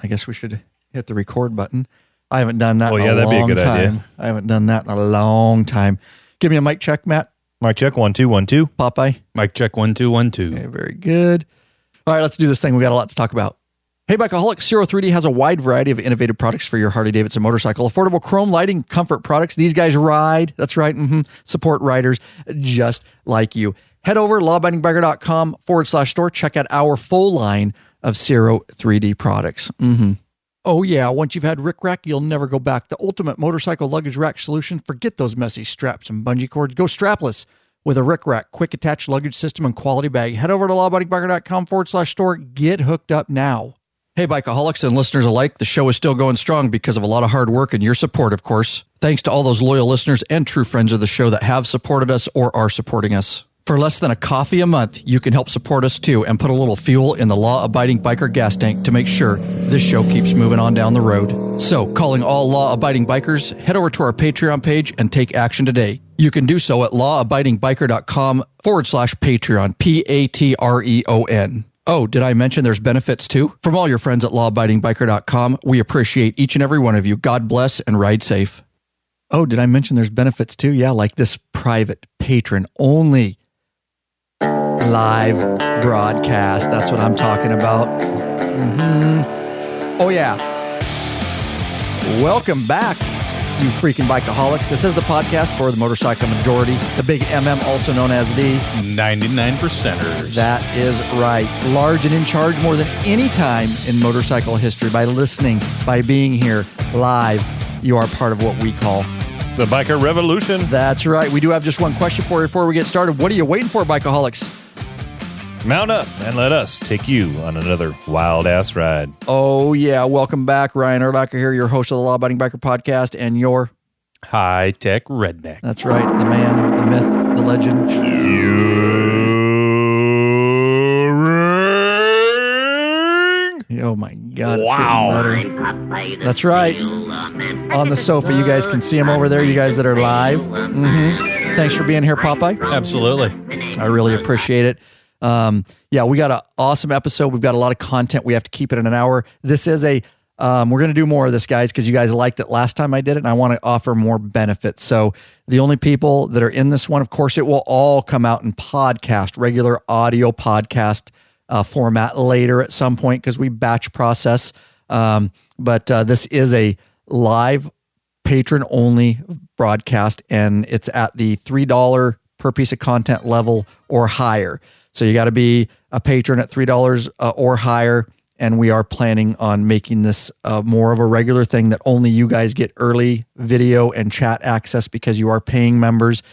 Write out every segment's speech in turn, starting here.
I guess we should hit the record button. I haven't done that in a that'd long be a good time. idea. I haven't done that in a long time. Give me a mic check, Matt. Mic check, 1 2 1 2. Popeye. Mic check, 1 2 1 2. Okay, very good. All right, let's do this thing. We got a lot to talk about. Hey, Bikeaholics, Zero 3D has a wide variety of innovative products for your Harley-Davidson motorcycle. Affordable chrome lighting, comfort products. These guys ride. That's right. Support riders just like you. Head over to lawabidingbiker.com/store. Check out our full line of Zero 3D products. Oh, yeah. Once you've had Rick Rack, you'll never go back. The ultimate motorcycle luggage rack solution. Forget those messy straps and bungee cords. Go strapless with a Rick Rack, quick attached luggage system and quality bag. Head over to lawabidingbiker.com/store. Get hooked up now. Hey, Bikeaholics and listeners alike, the show is still going strong because of a lot of hard work and your support, of course. Thanks to all those loyal listeners and true friends of the show that have supported us or are supporting us. For less than a coffee a month, you can help support us too and put a little fuel in the law-abiding biker gas tank to make sure this show keeps moving on down the road. So, calling all law-abiding bikers, head over to our Patreon page and take action today. You can do so at lawabidingbiker.com/Patreon, Patreon. Oh, did I mention there's benefits too? From all your friends at lawabidingbiker.com, we appreciate each and every one of you. God bless and ride safe. Oh, did I mention there's benefits too? Yeah, like this private patron-only live broadcast. That's what I'm talking about. Oh, yeah. Welcome back, you freaking Bikeaholics. This is the podcast for the motorcycle majority, the big MM, also known as the 99%ers. That is right. Large and in charge more than any time in motorcycle history. By listening, by being here live, you are part of what we call the Biker Revolution. That's right. We do have just one question for you before we get started. What are you waiting for, Bikeaholics? Mount up and let us take you on another wild-ass ride. Oh, yeah. Welcome back. Ryan Erlacher here, your host of the Law Abiding Biker Podcast, and your high-tech redneck. That's right. The man, the myth, the legend. Oh, my God. Wow. That's right. On the sofa. You guys can see him over there, you guys that are live. Thanks for being here, Popeye. Absolutely. I really appreciate it. Yeah, we got an awesome episode. We've got a lot of content. We have to keep it in an hour. This is we're going to do more of this, guys, because you guys liked it last time I did it, and I want to offer more benefits. So the only people that are in this one, of course, it will all come out in podcast, regular audio podcast format later at some point because we batch process. But this is a live patron-only broadcast, and it's at the $3 per piece of content level or higher. So you got to be a patron at $3 or higher, and we are planning on making this more of a regular thing that only you guys get early video and chat access because you are paying members.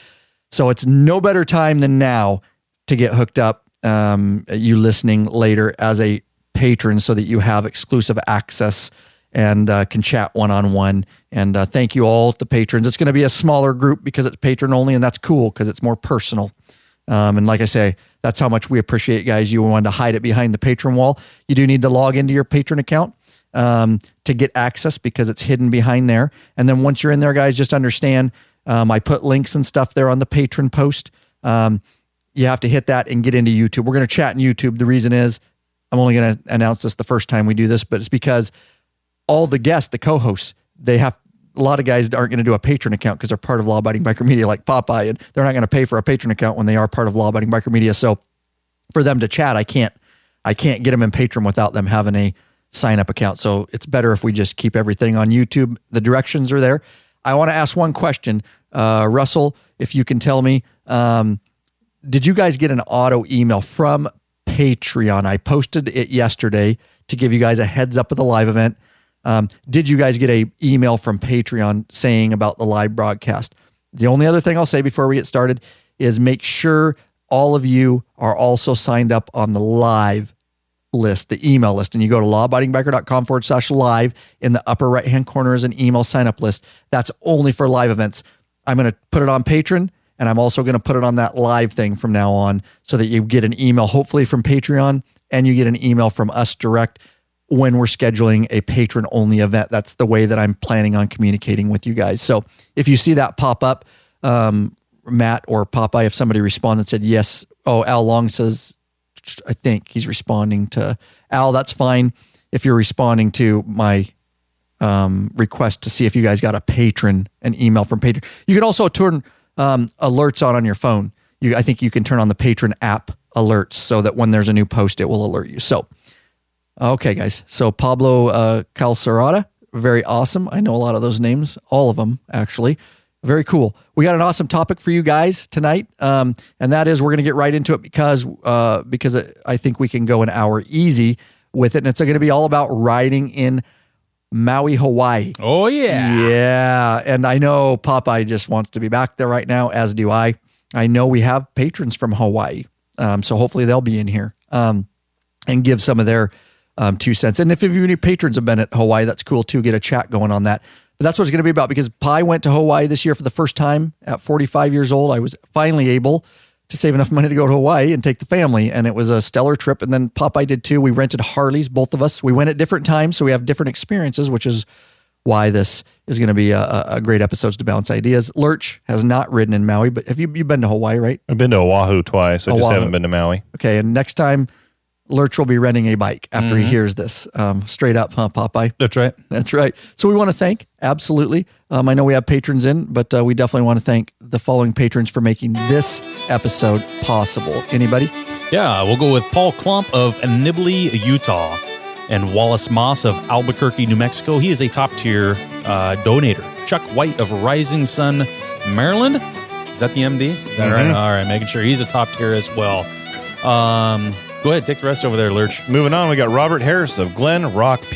So it's no better time than now to get hooked up, you listening later as a patron so that you have exclusive access and can chat one-on-one. And thank you all, the patrons. It's going to be a smaller group because it's patron only, and that's cool because it's more personal. And like I say, that's how much we appreciate it, guys. You wanted to hide it behind the patron wall. You do need to log into your patron account to get access because it's hidden behind there. And then once you're in there, guys, just understand I put links and stuff there on the patron post. You have to hit that and get into YouTube. We're going to chat in YouTube. The reason is I'm only going to announce this the first time we do this, but it's because all the guests, the co-hosts, a lot of guys aren't going to do a patron account because they're part of Law Abiding Biker Media like Popeye, and they're not going to pay for a patron account when they are part of Law Abiding Biker Media. So for them to chat, I can't get them in patron without them having a sign up account. So it's better if we just keep everything on YouTube. The directions are there. I want to ask one question. Russell, if you can tell me, did you guys get an auto email from Patreon? I posted it yesterday to give you guys a heads up of the live event. Did you guys get a email from Patreon saying about the live broadcast? The only other thing I'll say before we get started is make sure all of you are also signed up on the live list, the email list. And you go to lawabidingbiker.com/live. In the upper right-hand corner is an email sign-up list. That's only for live events. I'm going to put it on Patreon, and I'm also going to put it on that live thing from now on so that you get an email, hopefully from Patreon, and you get an email from us direct when we're scheduling a patron-only event. That's the way that I'm planning on communicating with you guys. So if you see that pop up, Matt or Popeye, if somebody responded and said yes. Oh, Al Long says, I think he's responding to Al. That's fine. if you're responding to my request to see if you guys got an email from patron. You can also turn alerts on your phone. I think you can turn on the patron app alerts so that when there's a new post, it will alert you. So, okay, guys. So Pablo Calcerada, very awesome. I know a lot of those names, all of them actually. Very cool. We got an awesome topic for you guys tonight, and that is we're going to get right into it because I think we can go an hour easy with it, and it's going to be all about riding in Maui, Hawaii. Oh, yeah. Yeah, and I know Popeye just wants to be back there right now, as do I. I know we have patrons from Hawaii, so hopefully they'll be in here and give some of their 2 cents. And if any patrons have been at Hawaii, that's cool too. Get a chat going on that. But that's what it's going to be about because Pi went to Hawaii this year for the first time at 45 years old. I was finally able to save enough money to go to Hawaii and take the family, and it was a stellar trip. And then Popeye did too. We rented Harleys, both of us. We went at different times, so we have different experiences, which is why this is going to be a great episode to bounce ideas. Lurch has not ridden in Maui, but have you've been to Hawaii, right? I've been to Oahu twice. I just haven't been to Maui. Okay, and next time, Lurch will be renting a bike after he hears this. Straight up, huh, Popeye? That's right. That's right. So we want to thank, absolutely. I know we have patrons in, but we definitely want to thank the following patrons for making this episode possible. Anybody? Yeah, we'll go with Paul Klump of Nibley, Utah, and Wallace Moss of Albuquerque, New Mexico. He is a top-tier donator. Chuck White of Rising Sun, Maryland. Is that the MD? Is that right? All right, making sure he's a top tier as well. Go ahead, take the rest over there, Lurch. Moving on, we got Robert Harris of Glen Rock, PA.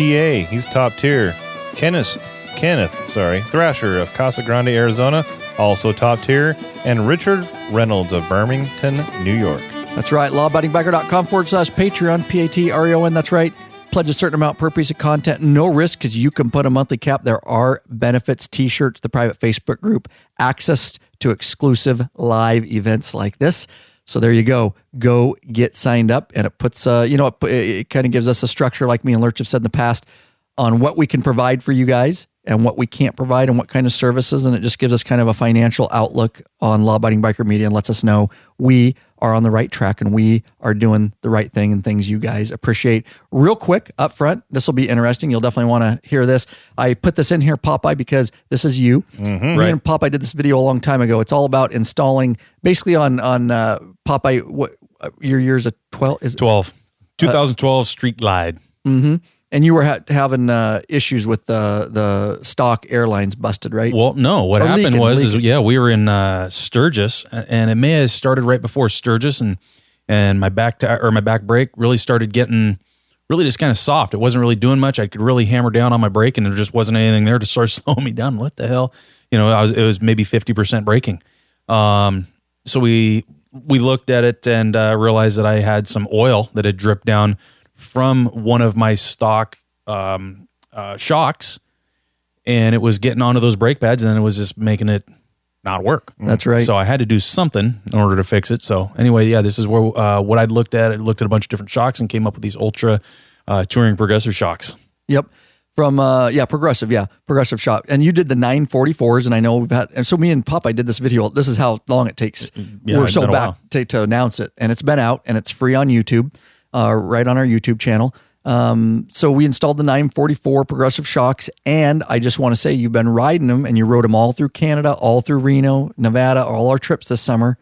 He's top tier. Kenneth, Thrasher of Casa Grande, Arizona, also top tier. And Richard Reynolds of Birmingham, New York. That's right. Lawabidingbiker.com/Patreon, Patreon. That's right. Pledge a certain amount per piece of content. No risk because you can put a monthly cap. There are benefits, t-shirts, the private Facebook group, access to exclusive live events like this. So there you go. Go get signed up, and it puts, it kind of gives us a structure, like me and Lurch have said in the past, on what we can provide for you guys and what we can't provide and what kind of services. And it just gives us kind of a financial outlook on Law Abiding Biker Media and lets us know we are on the right track and we are doing the right thing and things you guys appreciate. Real quick up front, this will be interesting. You'll definitely want to hear this. I put this in here, Popeye, because this is you. Me and Popeye did this video a long time ago. It's all about installing, basically on Popeye, what your year's a 12? Is 12. 2012 Street Glide. And you were having issues with the stock airlines busted, right? Well, no. What happened was, we were in Sturgis, and it may have started right before Sturgis, and my back brake really started getting really just kind of soft. It wasn't really doing much. I could really hammer down on my brake, and there just wasn't anything there to start slowing me down. What the hell? It was maybe 50% braking. So we looked at it and realized that I had some oil that had dripped down from one of my stock shocks, and it was getting onto those brake pads, and then it was just making it not work. That's right. So I had to do something in order to fix it. So anyway, this is where what I'd looked at. I looked at a bunch of different shocks and came up with these Ultra Touring Progressive shocks. Yep. From Progressive Shock. And you did the 944s, and I know we've had, and so me and Popeye did this video. This is how long it takes. We're so back to announce it, and it's been out, and it's free on YouTube. Right on our YouTube channel. So we installed the 944 Progressive shocks, and I just want to say you've been riding them, and you rode them all through Canada, all through Reno, Nevada, all our trips this summer.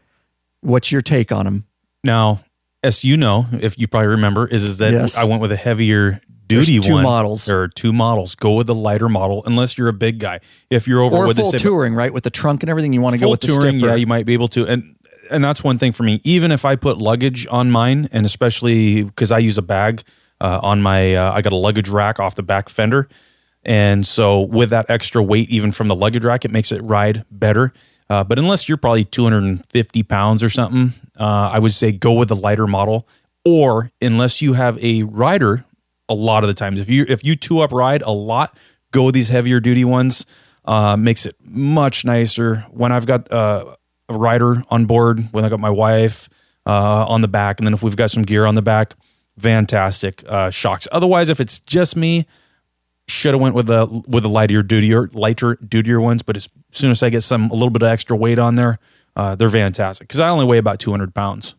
What's your take on them? Now, as you know, if you probably remember, is that I went with a heavier duty one. There are two models. Go with the lighter model unless you're a big guy. If you're over with full touring, right, with the trunk and everything, you want to go with the touring. stiffer. Yeah, you might be able to. And that's one thing for me. Even if I put luggage on mine, and especially because I use a bag on my, I got a luggage rack off the back fender. And so with that extra weight, even from the luggage rack, it makes it ride better. But unless you're probably 250 pounds or something, I would say go with the lighter model. Or unless you have a rider, a lot of the times, if you two-up ride a lot, go with these heavier duty ones. Makes it much nicer. When I've got a rider on board, when I got my wife on the back, and then if we've got some gear on the back, fantastic shocks. Otherwise, if it's just me, should have went with the lighter dutier ones. But as soon as I get a little bit of extra weight on there, they're fantastic. Because I only weigh about 200 pounds.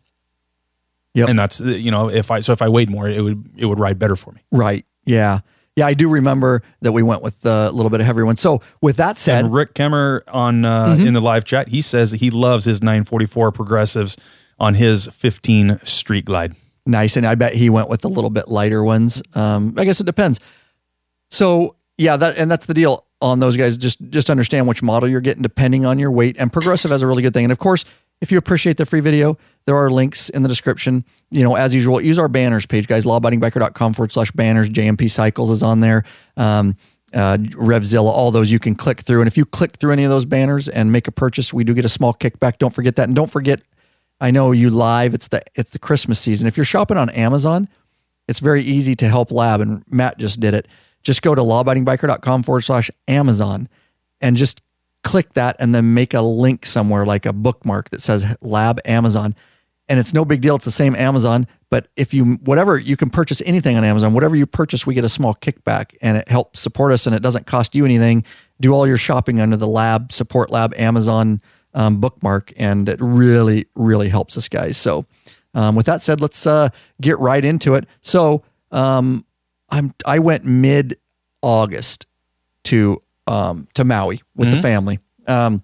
Yep. And that's if I weighed more, it would ride better for me. Right. Yeah. Yeah, I do remember that we went with a little bit of heavier one. So with that said, And Rick Kemmer on in the live chat, he says that he loves his 944 progressives on his 15 Street Glide. nice. And I bet he went with a little bit lighter ones. I guess it depends. So yeah, that's the deal on those guys. Just understand which model you're getting depending on your weight. And Progressive has a really good thing. And of course, if you appreciate the free video, there are links in the description. You know, as usual, use our banners page, guys. lawabidingbiker.com/banners. JMP Cycles is on there. Revzilla, all those you can click through. And if you click through any of those banners and make a purchase, we do get a small kickback. Don't forget that. And don't forget, I know you live. It's the Christmas season. If you're shopping on Amazon, it's very easy to help Lab. And Matt just did it. Just go to lawabidingbiker.com/Amazon and just click that and then make a link somewhere like a bookmark that says Lab Amazon. And it's no big deal. It's the same Amazon, but if you can purchase anything on Amazon, whatever you purchase, we get a small kickback and it helps support us and it doesn't cost you anything. Do all your shopping under the Lab, Support Lab Amazon bookmark, and it really, really helps us, guys. So with that said, let's get right into it. So I went mid-August to Maui with the family. I'm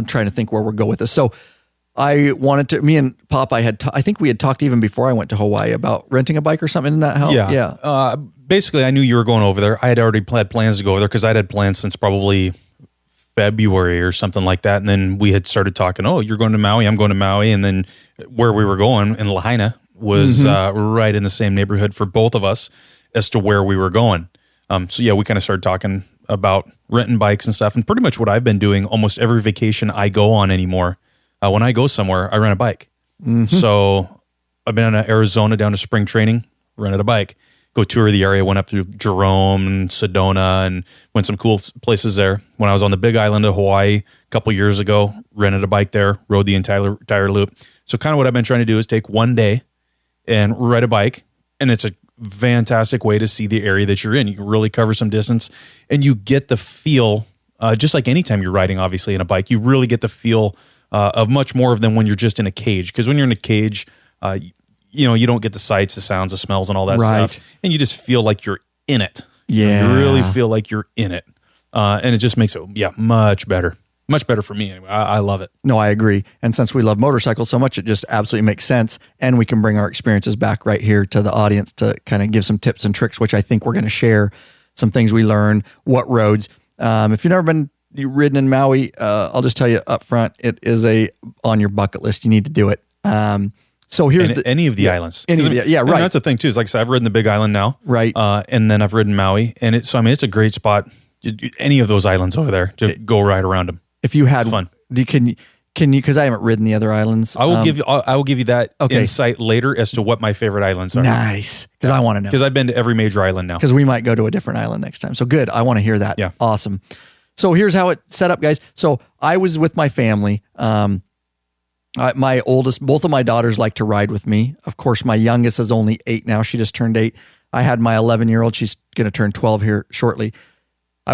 trying to think where we'll go with this. So I wanted to, me and Popeye I think we had talked even before I went to Hawaii about renting a bike or something in that help. Yeah. Basically, I knew you were going over there. I had already had plans to go over there because I'd had plans since probably February or something like that. And then we had started talking, oh, you're going to Maui, I'm going to Maui. And then where we were going in Lahaina was right in the same neighborhood for both of us as to where we were going. So yeah, we kind of started talking about renting bikes and stuff. And pretty much what I've been doing almost every vacation I go on anymore. When I go somewhere, I rent a bike. So I've been in Arizona down to spring training, rented a bike. Go tour the area, went up through Jerome and Sedona and went some cool places there. When I was on the big island of Hawaii a couple years ago, rented a bike there, rode the entire loop. So kind of what I've been trying to do is take one day and ride a bike. And it's a fantastic way to see the area that you're in. You can really cover some distance and you get the feel, just like anytime you're riding, obviously, in a bike, you really get the feel of much more than when you're just in a cage. Because when you're in a cage, you don't get the sights, the sounds, the smells, and all that stuff. And you just feel like you're in it. Yeah. You really feel like you're in it. And it just makes it, much better. Much better for me anyway. I love it. No, I agree. And since we love motorcycles so much, it just absolutely makes sense. And we can bring our experiences back right here to the audience to kind of give some tips and tricks, which I think we're going to share some things we learned, what roads. If you've never been ridden in Maui, I'll just tell you up front, it is on your bucket list. You need to do it. So here's any of the islands. Right. And that's the thing too. Is like I said, I've ridden the Big Island now, right? And then I've ridden Maui, and it's a great spot. Any of those islands over there to go ride around them. If you had fun, can you? Because I haven't ridden the other islands. I will give you that insight later as to what my favorite islands are. Nice, because I want to know. Because I've been to every major island now. Because we might go to a different island next time. So good. I want to hear that. Yeah, awesome. So here's how it set up, guys. So I was with my family. My oldest, both of my daughters like to ride with me. Of course, my youngest is only 8 now. She just turned 8. I had my 11-year-old. She's going to turn 12 here shortly. I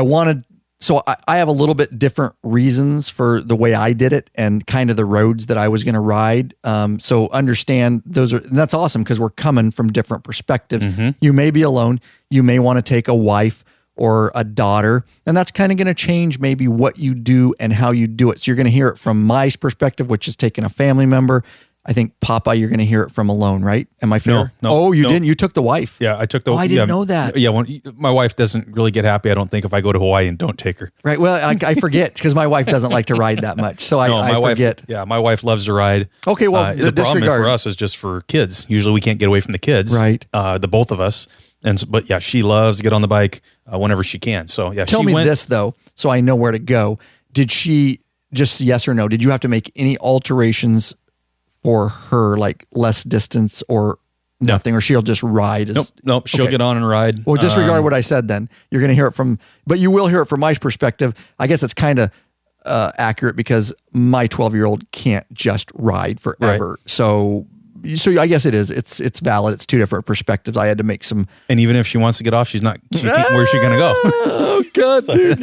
have a little bit different reasons for the way I did it and kind of the roads that I was going to ride. So understand and that's awesome because we're coming from different perspectives. You may be alone. You may want to take a wife or a daughter, and that's kind of going to change maybe what you do and how you do it. So you're going to hear it from my perspective, which is taking a family member. I think Popeye, you're going to hear it from alone, right? Am I fair? No. Didn't? You took the wife. Yeah, I took the wife. I didn't know that. Yeah, my wife doesn't really get happy, I don't think, if I go to Hawaii and don't take her. Right. Well, I forget because my wife doesn't like to ride that much. So I forget. My wife loves to ride. Okay, well, the problem for us is just for kids. Usually we can't get away from the kids. Right. The both of us. But yeah, she loves to get on the bike whenever she can. So yeah, Tell me this though, so I know where to go. Did she, just yes or no, did you have to make any alterations for her, like less distance or nothing, or she'll just ride? Nope. She'll get on and ride. Well, disregard what I said then. You're going to hear it but you will hear it from my perspective. I guess it's kind of accurate because my 12-year-old can't just ride forever. Right. So so I guess it is. It's valid. It's two different perspectives. I had to make some. And even if she wants to get off, where's she going to go? Oh God, dude.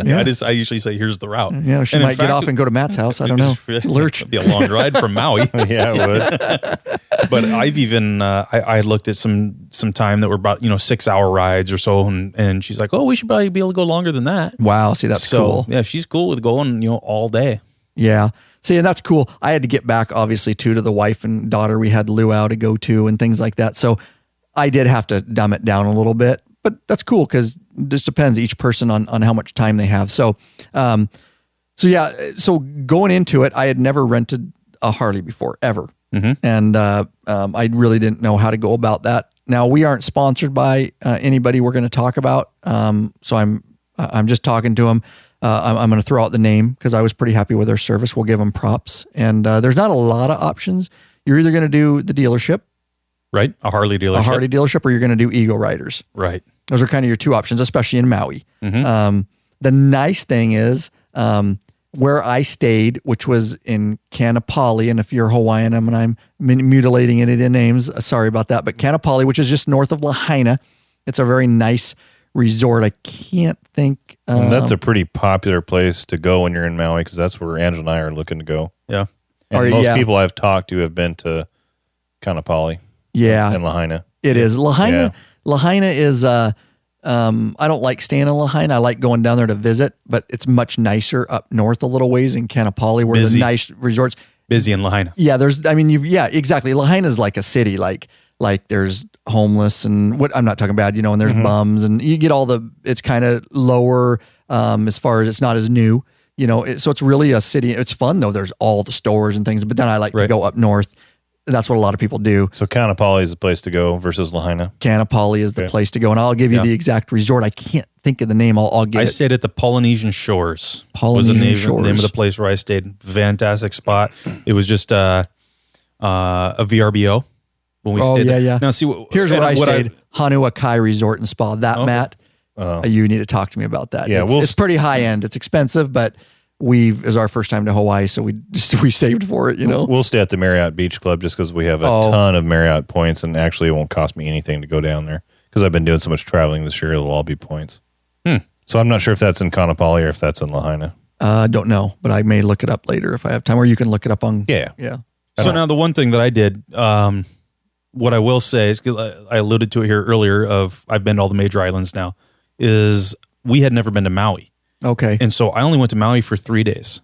Yeah. I usually say, here's the route. Yeah, she might get off and go to Matt's house. I don't know. Lurch. It'd be a long ride from Maui. Yeah, it would. But I've even I looked at some time that were about 6-hour rides or so, and she's like, oh, we should probably be able to go longer than that. Wow, see, that's cool. Yeah, she's cool with going all day. Yeah. See, and that's cool. I had to get back, obviously, too, to the wife and daughter. We had luau to go to and things like that. So I did have to dumb it down a little bit, but that's cool because it just depends each person on how much time they have. So, so going into it, I had never rented a Harley before, ever. Mm-hmm. And I really didn't know how to go about that. Now, we aren't sponsored by anybody we're going to talk about. So I'm just talking to them. I'm going to throw out the name because I was pretty happy with their service. We'll give them props. And there's not a lot of options. You're either going to do the dealership. Right. A Harley dealership. Or you're going to do Eagle Riders. Right. Those are kind of your two options, especially in Maui. Mm-hmm. The nice thing is where I stayed, which was in Kannapali. And if you're Hawaiian, I'm mutilating any of the names. Sorry about that. But Kannapali, which is just north of Lahaina. It's a very nice resort. I can't think. And that's a pretty popular place to go when you're in Maui because that's where Angela and I are looking to go. Yeah. And most people I've talked to have been to Kannapali. Yeah. And Lahaina. It is. Lahaina is, I don't like staying in Lahaina. I like going down there to visit, but it's much nicer up north a little ways in Kannapali where the nice resorts. Busy in Lahaina. Yeah, exactly. Lahaina is like a city, like there's homeless and what I'm not talking about, and there's bums and you get it's kind of lower as far as it's not as new, so it's really a city. It's fun though. There's all the stores and things, but then I like to go up north. That's what a lot of people do. So Kannapali is the place to go versus Lahaina. Kannapali is the place to go, and I'll give you the exact resort. I can't think of the name. I'll get it. I stayed at the Polynesian Shores. Was the name of the place where I stayed. Fantastic spot. It was just a VRBO when we stayed there. Yeah. Now see, here's where I stayed. Hana Highway Resort and Spa. Matt, you need to talk to me about that. Yeah, it's pretty high end. It's expensive, but it was our first time to Hawaii, so we saved for it, We'll stay at the Marriott Beach Club just because we have a ton of Marriott points, and actually it won't cost me anything to go down there because I've been doing so much traveling this year. It'll all be points. So I'm not sure if that's in Kannapali or if that's in Lahaina. Don't know, but I may look it up later if I have time, or you can look it up on. Yeah. So now the one thing that I did, what I will say is, because I alluded to it here earlier, I've been to all the major islands now, is we had never been to Maui. Okay. And so I only went to Maui for 3 days.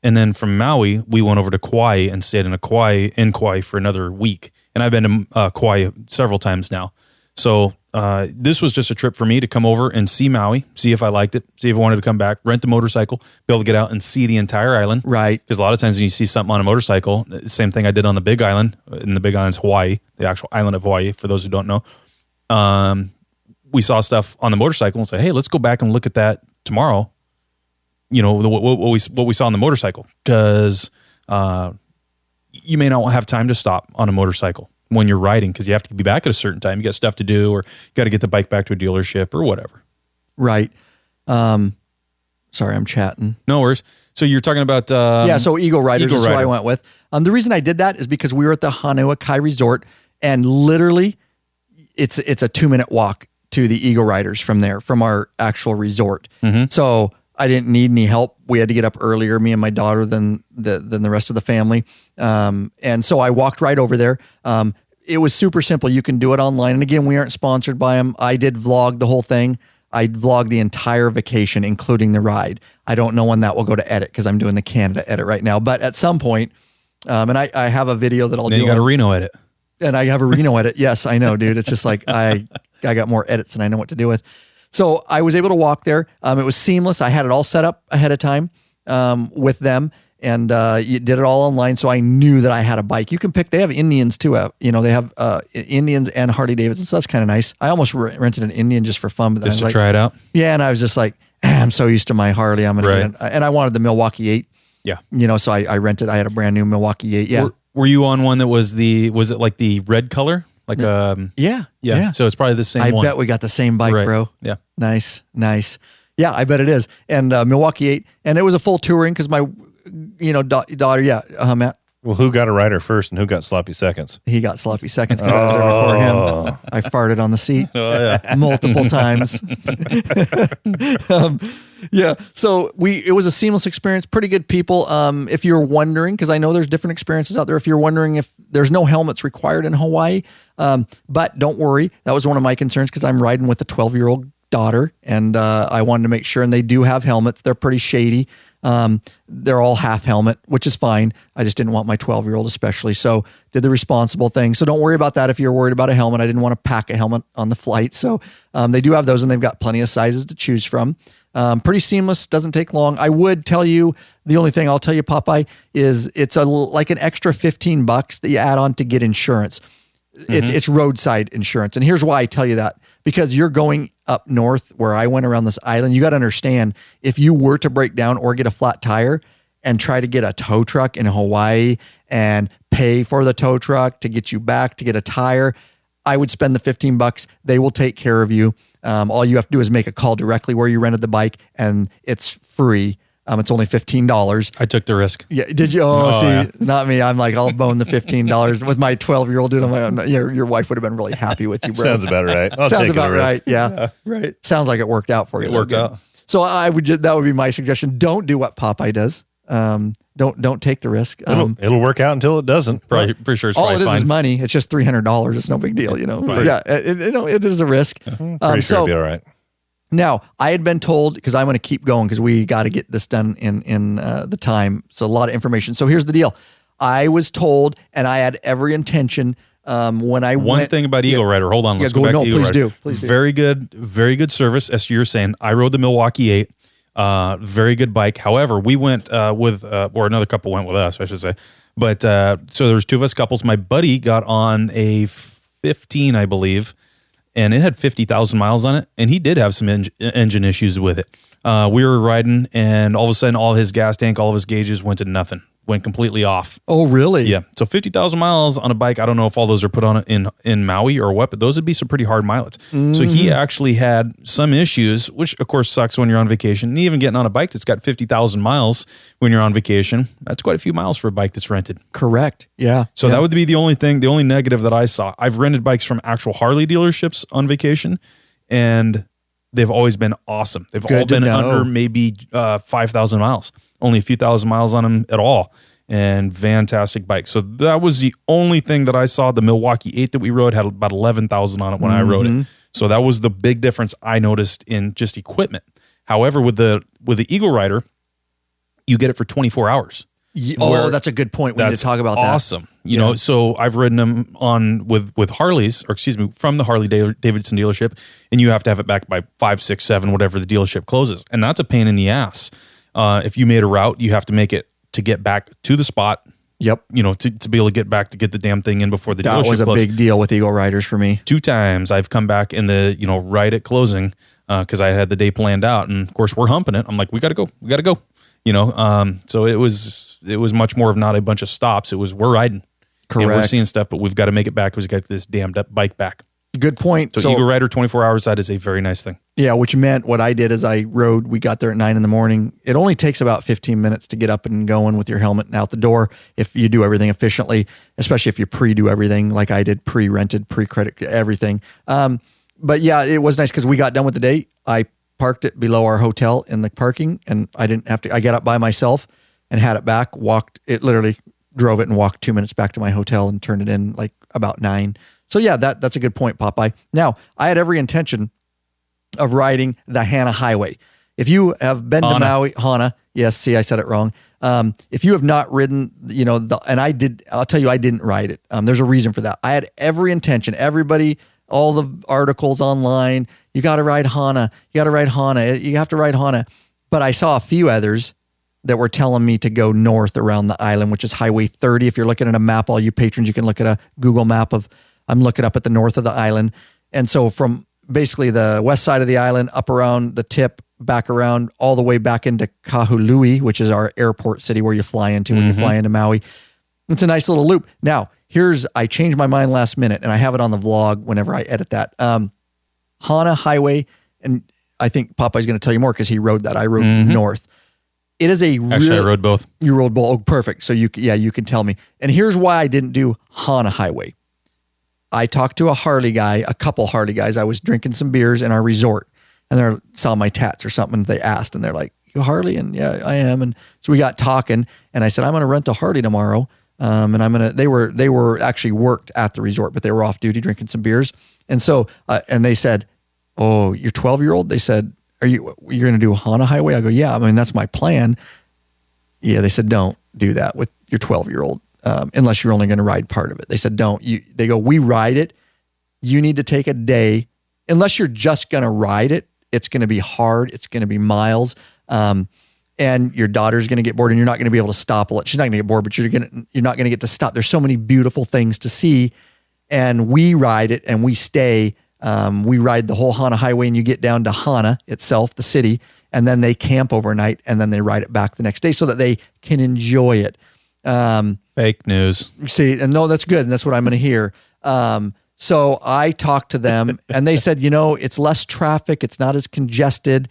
And then from Maui, we went over to Kauai and stayed in Kauai for another week. And I've been to Kauai several times now. So this was just a trip for me to come over and see Maui, see if I liked it, see if I wanted to come back, rent the motorcycle, be able to get out and see the entire island. Right. Because a lot of times when you see something on a motorcycle, same thing I did on the Big Island. And the Big Island's Hawaii, the actual island of Hawaii, for those who don't know. We saw stuff on the motorcycle and say, hey, let's go back and look at that tomorrow. What we saw on the motorcycle, because you may not have time to stop on a motorcycle when you're riding because you have to be back at a certain time. You got stuff to do, or you got to get the bike back to a dealership or whatever. Right. Sorry, I'm chatting. No worries. So you're talking about so Eagle Riders is who I went with. The reason I did that is because we were at the Hana Highway Resort, and literally it's a 2-minute walk to the Eagle Riders from our actual resort. Mm-hmm. So I didn't need any help. We had to get up earlier, me and my daughter, than the rest of the family. And so I walked right over there. It was super simple. You can do it online. And again, we aren't sponsored by them. I did vlog the whole thing. I vlogged the entire vacation, including the ride. I don't know when that will go to edit because I'm doing the Canada edit right now. But at some point, and I have a video that I'll do. You got a Reno edit. And I have a Reno edit. Yes, I know, dude. It's just like I got more edits than I know what to do with. So I was able to walk there. It was seamless. I had it all set up ahead of time with them, and you did it all online. So I knew that I had a bike. You can pick. They have Indians too. They have Indians and Harley Davidson. So that's kind of nice. I almost rented an Indian just for fun, but then just to try it out. Yeah, and I was just like, I'm so used to my Harley. I'm gonna get it. And I wanted the Milwaukee 8. Yeah. So I rented. I had a brand new Milwaukee 8. Yeah. Were you on one that was it like the red color? Like yeah. So it's probably the same one. I bet we got the same bike, bro. Yeah. Nice. Yeah, I bet it is. And Milwaukee 8, and it was a full touring because my daughter. Yeah, Matt. Well, who got a rider first and who got sloppy seconds? He got sloppy seconds because I was there before him. I farted on the seat multiple times. Yeah, so it was a seamless experience. Pretty good people. If you're wondering, because I know there's different experiences out there. If you're wondering if there's no helmets required in Hawaii, but don't worry, that was one of my concerns because I'm riding with a 12-year-old daughter, and I wanted to make sure. And they do have helmets. They're pretty shady. They're all half helmet, which is fine. I just didn't want my 12-year-old especially. So did the responsible thing. So don't worry about that if you're worried about a helmet. I didn't want to pack a helmet on the flight. So they do have those, and they've got plenty of sizes to choose from. Pretty seamless, doesn't take long. I would tell you, the only thing I'll tell you, Popeye, is it's like an extra $15 that you add on to get insurance. It's roadside insurance. And here's why I tell you that. Because you're going up north where I went around this island, you got to understand, if you were to break down or get a flat tire and try to get a tow truck in Hawaii and pay for the tow truck to get you back to get a tire, I would spend the $15. They will take care of you. All you have to do is make a call directly where you rented the bike, and it's free. It's only $15. I took the risk. Yeah, did you? Not me. I'm like, I'll bone the $15 with my 12-year-old dude. I'm like, your wife would have been really happy with you, bro. Sounds about right. Sounds about right. Yeah, right. Sounds like it worked out for you. It worked out. So that would be my suggestion. Don't do what Popeye does. Don't take the risk. It'll work out until it doesn't. Probably, pretty sure it's all probably it is fine. money. It's just $300. It's no big deal, Right. Yeah, it is a risk. Pretty sure it'll be all right. Now, I had been told, because I'm going to keep going because we got to get this done in the time. So a lot of information. So here's the deal. I was told, and I had every intention when I went. One thing about Eagle Rider. Hold on. Let's go back to Eagle Rider. Please do. Very good service. As you're saying, I rode the Milwaukee 8. Very good bike. However, we went with, or another couple went with us, I should say. But so there was two of us couples. My buddy got on a 15, I believe, and it had 50,000 miles on it, and he did have some engine issues with it. We were riding, and all of a sudden, all his gas tank, all of his gauges went to nothing. Went completely off. Oh, really? Yeah. So 50,000 miles on a bike. I don't know if all those are put on it in Maui or what, but those would be some pretty hard mileage. So he actually had some issues, which of course sucks when you're on vacation. And even getting on a bike that's got 50,000 miles when you're on vacation, that's quite a few miles for a bike that's rented. Correct. Yeah. So that would be the only negative that I saw. I've rented bikes from actual Harley dealerships on vacation, and they've always been awesome. They've all been under maybe 5,000 miles. Only a few thousand miles on them at all, and fantastic bike. So that was the only thing that I saw. The Milwaukee 8 that we rode had about 11,000 on it when I rode it. So that was the big difference I noticed in just equipment. However, with the Eagle Rider, you get it for 24 hours. That's a good point. We need to talk about that. Awesome. You know, so I've ridden them on with Harleys, or excuse me, from the Harley Davidson dealership, and you have to have it back by 5, 6, 7, whatever the dealership closes. And that's a pain in the ass. If you made a route, you have to make it to get back to the spot. Yep. You know, to be able to get back to get the damn thing in before the dealership closes. That was a big deal with Eagle Riders for me. 2 times I've come back in the, right at closing, because I had the day planned out, and of course we're humping it. I'm like, we got to go. So it was much more of not a bunch of stops. It was, we're riding. Correct. And we're seeing stuff, but we've got to make it back because we got this damn bike back. Good point. So Eagle Rider 24 hours, that is a very nice thing. Yeah, which meant what I did is I rode, we got there at 9 a.m. It only takes about 15 minutes to get up and going with your helmet and out the door if you do everything efficiently, especially if you pre-do everything like I did, pre-rented, pre-credit, everything. But yeah, it was nice because we got done with the day. I parked it below our hotel in the parking, and I didn't have to, I got up by myself and had it back, literally drove it and walked 2 minutes back to my hotel and turned it in like about 9. So yeah, that's a good point, Popeye. Now, I had every intention of riding the Hana Highway. If you have been to Maui, Hana, yes, see, I said it wrong. If you have not ridden, I'll tell you, I didn't ride it. There's a reason for that. I had every intention, everybody, all the articles online, you got to ride Hana, you have to ride Hana. But I saw a few others that were telling me to go north around the island, which is Highway 30. If you're looking at a map, all you patrons, you can look at a Google map I'm looking up at the north of the island. And so from basically the west side of the island, up around the tip, back around, all the way back into Kahului, which is our airport city where you fly into when you fly into Maui. It's a nice little loop. Now, I changed my mind last minute, and I have it on the vlog whenever I edit that. Hana Highway, and I think Popeye's going to tell you more because he rode that. I rode north. It is a Actually, I rode both. You rode both. Oh, perfect. So you can tell me. And here's why I didn't do Hana Highway. I talked to a couple Harley guys. I was drinking some beers in our resort, and they saw my tats or something. They asked, and they're like, "You Harley?" And yeah, I am. And so we got talking, and I said, "I'm going to rent a Harley tomorrow." And they were actually worked at the resort, but they were off duty drinking some beers. And so, and they said, "Oh, you're 12-year-old?" They said, you're going to do Hana Highway? I go, "Yeah, I mean, that's my plan." Yeah. They said, "Don't do that with your 12-year-old. Unless you're only going to ride part of it." They said, "Don't." They go, "We ride it. You need to take a day. Unless you're just going to ride it, it's going to be hard. It's going to be miles. And your daughter's going to get bored, and you're not going to be able to stop. She's not going to get bored, but you're not going to get to stop. There's so many beautiful things to see, and we ride it and we stay. We ride the whole Hana Highway, and you get down to Hana itself, the city, and then they camp overnight, and then they ride it back the next day so that they can enjoy it." Fake news. See, and no, that's good, and that's what I'm going to hear. So I talked to them, and they said, it's less traffic. It's not as congested.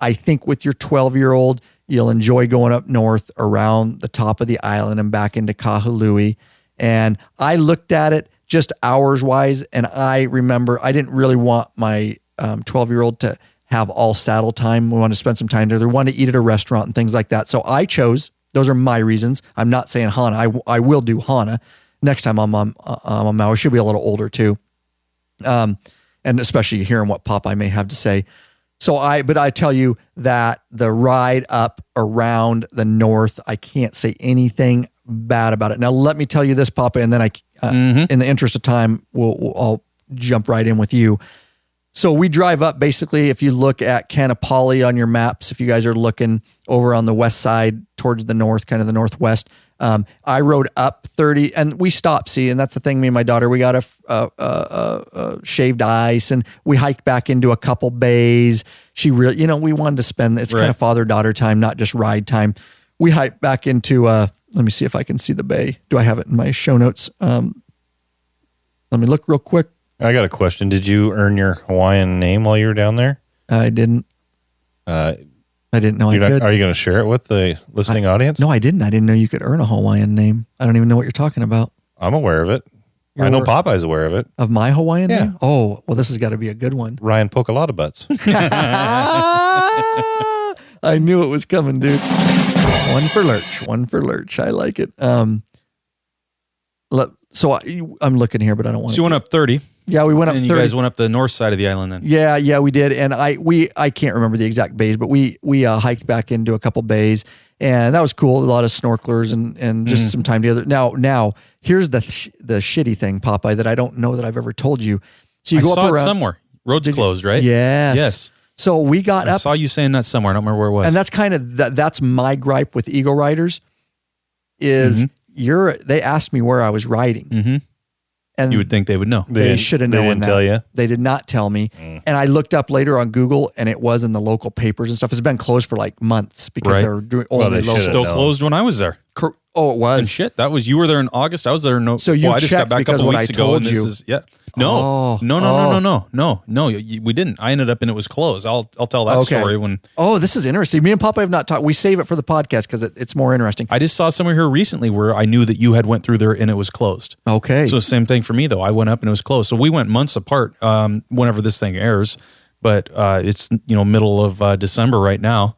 I think with your 12-year-old, you'll enjoy going up north around the top of the island and back into Kahului. And I looked at it just hours-wise, and I remember I didn't really want my 12-year-old to have all saddle time. We wanted to spend some time together. We wanted to eat at a restaurant and things like that. So I chose. Those are my reasons. I'm not saying Hana. I will do Hana next time I'm on Maui. She'll be a little older too, and especially hearing what Popeye may have to say. But I tell you that the ride up around the north, I can't say anything bad about it. Now let me tell you this, Popeye, and then in the interest of time, I'll jump right in with you. So we drive up, basically, if you look at Kannapali on your maps, if you guys are looking over on the west side towards the north, kind of the northwest, I rode up 30, and we stopped, and that's the thing, me and my daughter, we got a shaved ice, and we hiked back into a couple bays. She really, we wanted to spend, it's kind of father-daughter time, not just ride time. We hiked back into, let me see if I can see the bay. Do I have it in my show notes? Let me look real quick. I got a question. Did you earn your Hawaiian name while you were down there? I didn't. I didn't know I could. Are you going to share it with the listening audience? No, I didn't. I didn't know you could earn a Hawaiian name. I don't even know what you're talking about. I'm aware of it. I know Popeye's aware of it. Of my Hawaiian name? Oh, well, this has got to be a good one. Ryan Poke a lot of butts. I knew it was coming, dude. One for Lurch. I like it. So I'm looking here, but I don't want to. So you went up 30. Yeah, we went up 30. And you guys went up the north side of the island then. Yeah, we did. And I can't remember the exact bays, but we hiked back into a couple bays, and that was cool. A lot of snorkelers and just some time together. Now here's the shitty thing, Popeye, that I don't know that I've ever told you. So you go saw up around it somewhere. Road's closed, right? Yes. So we got up. I saw you saying that somewhere. I don't remember where it was. And that's kind of that's my gripe with Eagle Riders is they asked me where I was riding. And you would think they would know. They should have known that. They didn't tell you? They did not tell me. And I looked up later on Google, and it was in the local papers and stuff. It's been closed for like months because they were doing only local. Still closed when I was there. Oh, it was. And shit, you were there in August. I was there. So you I just got back a couple weeks ago. And this is No. We didn't. I ended up and it was closed. I'll tell that story when. Oh, this is interesting. Me and Papa have not talked. We save it for the podcast because it's more interesting. I just saw somewhere here recently where I knew that you had went through there and it was closed. Okay. So same thing for me though. I went up and it was closed. So we went months apart. Whenever this thing airs, but it's middle of December right now,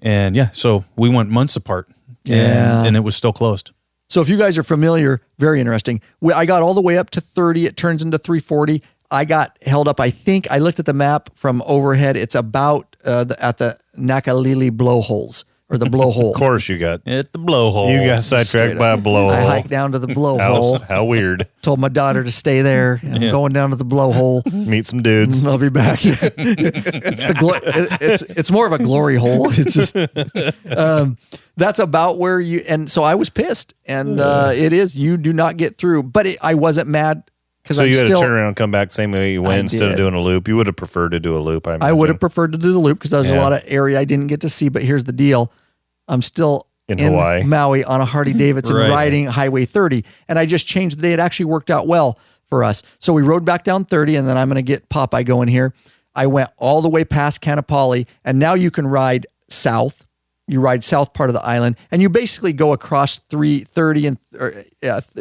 and so we went months apart. And it was still closed. So if you guys are familiar, very interesting. I got all the way up to 30. It turns into 340. I got held up. I think I looked at the map from overhead. It's about at the Nakalele Blowholes or the Blowhole. Of course you got. At the Blowhole. You got sidetracked by a blowhole. I hiked down to the Blowhole. How weird. Told my daughter to stay there. I'm going down to the Blowhole. Meet some dudes. I'll be back. It's more of a glory hole. It's just that's about where you. And so I was pissed, and it is. You do not get through, but I wasn't mad. So you had to turn around and come back the same way you went instead of doing a loop. You would have preferred to do a loop, I imagine. I would have preferred to do the loop because there's a lot of area I didn't get to see. But here's the deal. I'm still in Hawaii. Maui on a Harley Davidson riding Highway 30. And I just changed the day. It actually worked out well for us. So we rode back down 30, and then I'm going to get Popeye going here. I went all the way past Kannapali, and now you can ride south you ride south part of the island, and you basically go across 330 and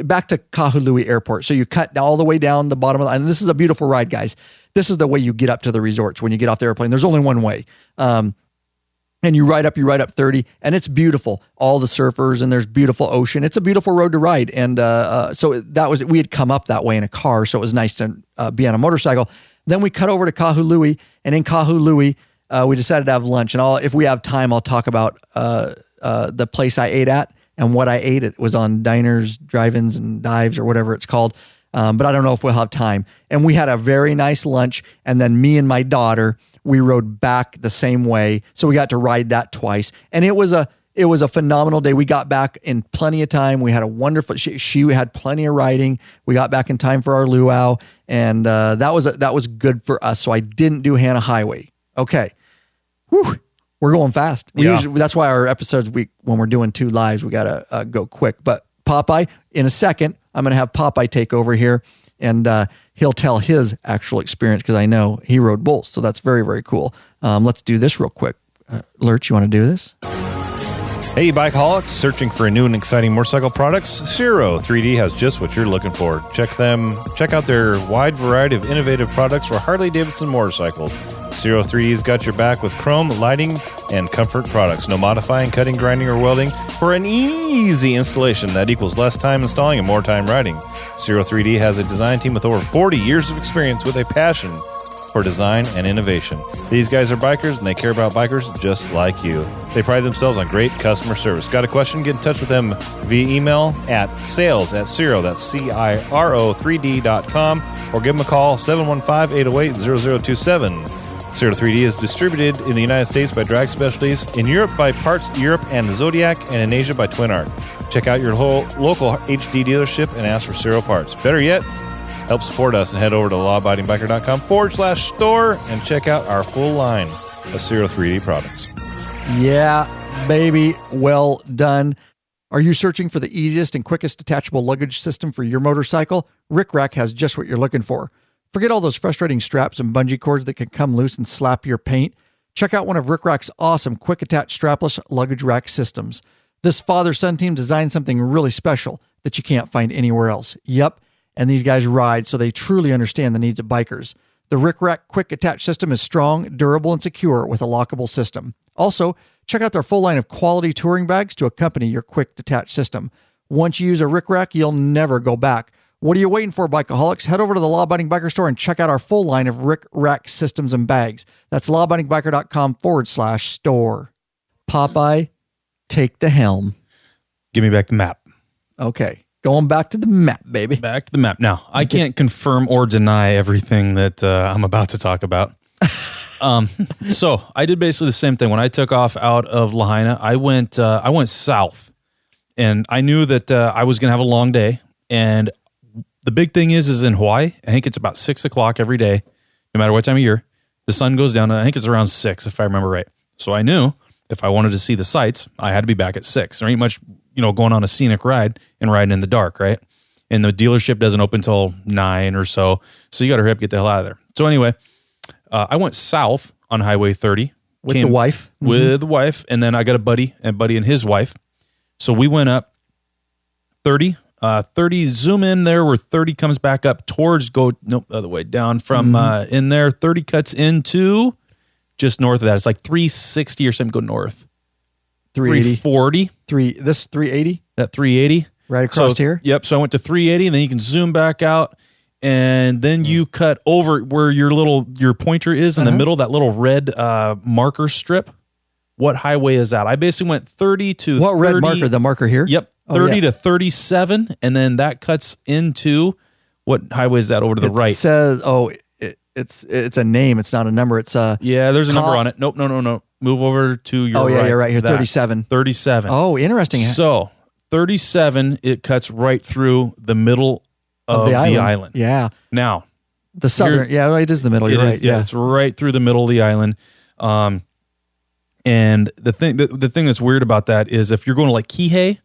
back to Kahului Airport. So you cut all the way down the bottom of the island. This is a beautiful ride, guys. This is the way you get up to the resorts when you get off the airplane. There's only one way. And you ride up 30, and it's beautiful. All the surfers, and there's beautiful ocean. It's a beautiful road to ride. And so we had come up that way in a car, so it was nice to be on a motorcycle. Then we cut over to Kahului, and in Kahului, we decided to have lunch. And if we have time, I'll talk about the place I ate at and what I ate. It was on Diners, Drive-Ins, and Dives, or whatever it's called. But I don't know if we'll have time. And we had a very nice lunch. And then me and my daughter, we rode back the same way. So we got to ride that twice. And it was a phenomenal day. We got back in plenty of time. We had a wonderful, she had plenty of riding. We got back in time for our luau. And that was good for us. So I didn't do Hana Highway. Okay. Whew, we're going fast. That's why our episodes, when we're doing 2 lives, we got to go quick. But Popeye, in a second, I'm going to have Popeye take over here, and he'll tell his actual experience, because I know he rode bulls. So that's very, very cool. Let's do this real quick. Lurch, you want to do this? Hey, bikeaholics, searching for new and exciting motorcycle products? Zero 3D has just what you're looking for. Check out their wide variety of innovative products for Harley-Davidson motorcycles. Zero 3D's got your back with chrome, lighting, and comfort products. No modifying, cutting, grinding, or welding for an easy installation that equals less time installing and more time riding. Zero 3D has a design team with over 40 years of experience with a passion for design and innovation. These guys are bikers, and they care about bikers just like you. They pride themselves on great customer service. Got a question? Get in touch with them via email at sales@Ciro, that's CIRO3D.com, or give them a call, 715-808-0027. Ciro 3D is distributed in the United States by Drag Specialties, in Europe by Parts Europe and Zodiac, and in Asia by Twin Art. Check out your local HD dealership and ask for Ciro parts. Better yet, help support us and head over to lawabidingbiker.com/store and check out our full line of Ciro 3D products. Yeah, baby. Well done. Are you searching for the easiest and quickest detachable luggage system for your motorcycle? Rick Rack has just what you're looking for. Forget all those frustrating straps and bungee cords that can come loose and slap your paint. Check out one of Rick Rack's awesome quick attach strapless luggage rack systems. This father-son team designed something really special that you can't find anywhere else. Yep. And these guys ride, so they truly understand the needs of bikers. The Rick Rack Quick Attach system is strong, durable, and secure with a lockable system. Also, check out their full line of quality touring bags to accompany your Quick Detach system. Once you use a Rick Rack, you'll never go back. What are you waiting for, bikeaholics? Head over to the Law Abiding Biker store and check out our full line of Rick Rack systems and bags. That's lawabidingbiker.com/store. Popeye, take the helm. Give me back the map. Okay. Going back to the map, baby. Back to the map. Now, I can't confirm or deny everything that I'm about to talk about. So I did basically the same thing. When I took off out of Lahaina, I went south, and I knew that I was going to have a long day. And the big thing is in Hawaii, I think it's about 6 o'clock every day, no matter what time of year. The sun goes down. I think it's around 6, if I remember right. So I knew if I wanted to see the sights, I had to be back at 6. There ain't much, going on a scenic ride and riding in the dark, right? And the dealership doesn't open till 9 or so. So you got to hurry up, get the hell out of there. So anyway, I went south on Highway 30. With the wife? With the wife. And then I got a buddy and his wife. So we went up 30, zoom in there where 30 comes back up towards, the other way down from in there. 30 cuts into just north of that. It's like 360 or something, go north. 380. 340. This 380? That 380. Right across here? Yep. So I went to 380, and then you can zoom back out, and then you cut over where your pointer is in the middle, that little red marker strip. What highway is that? I basically went 30 to What 30, red marker? The marker here? Yep. 30 to 37, and then that cuts into what highway is that over to the right? It says, it's a name. It's not a number. It's there's a number on it. Nope, no. Move over to your right. Oh, yeah, you're right here. 37. 37. Oh, interesting. So 37, it cuts right through the middle of the island. Yeah. Now, the southern, it is the middle. You're right. Yeah, it's right through the middle of the island. And the thing that's weird about that is if you're going to like Kihei,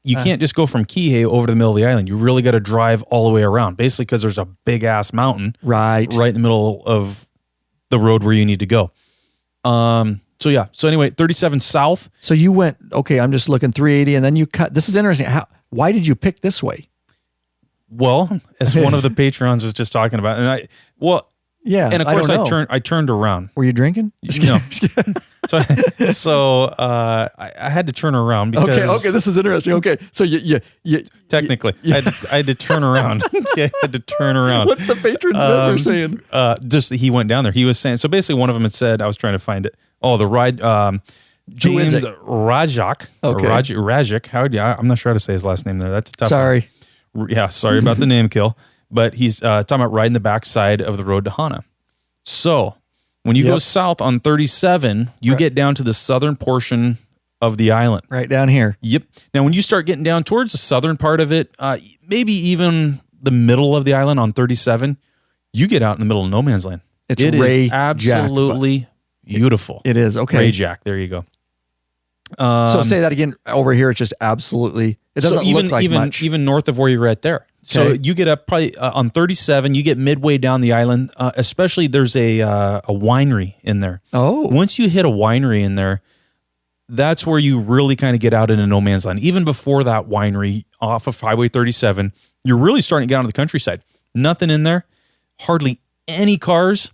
you can't just go from Kihei over to the middle of the island. You really got to drive all the way around, basically because there's a big ass mountain right in the middle of the road where you need to go. So anyway, 37 south. So you went, okay, I'm just looking 380 and then you cut. This is interesting. Why did you pick this way? Well, as one of the Patreons was just talking about, and I of course I turned around. Were you drinking? No. so I had to turn around because okay, this is interesting. Okay, so you technically I had to turn around. I had to turn around. What's the patron member saying? Just he went down there. He was saying, so basically one of them had said, I was trying to find it. Oh, the ride. James Rajak. Okay. Rajak. I'm not sure how to say his last name there. That's a tough Sorry. one. Yeah, sorry about the name kill. But he's talking about riding the backside of the road to Hana. So when you go south on 37, you get down to the southern portion of the island. Right down here. Yep. Now, when you start getting down towards the southern part of it, maybe even the middle of the island on 37, you get out in the middle of no man's land. It is absolutely beautiful. It is. Okay. Ray Jack. There you go. So say that again. Over here, it's just absolutely. It doesn't look like much. Even north of where you're at there. So you get up probably on 37. You get midway down the island. Especially there's a winery in there. Oh, once you hit a winery in there, that's where you really kind of get out into no man's land. Even before that winery, off of Highway 37, you're really starting to get onto the countryside. Nothing in there. Hardly any cars.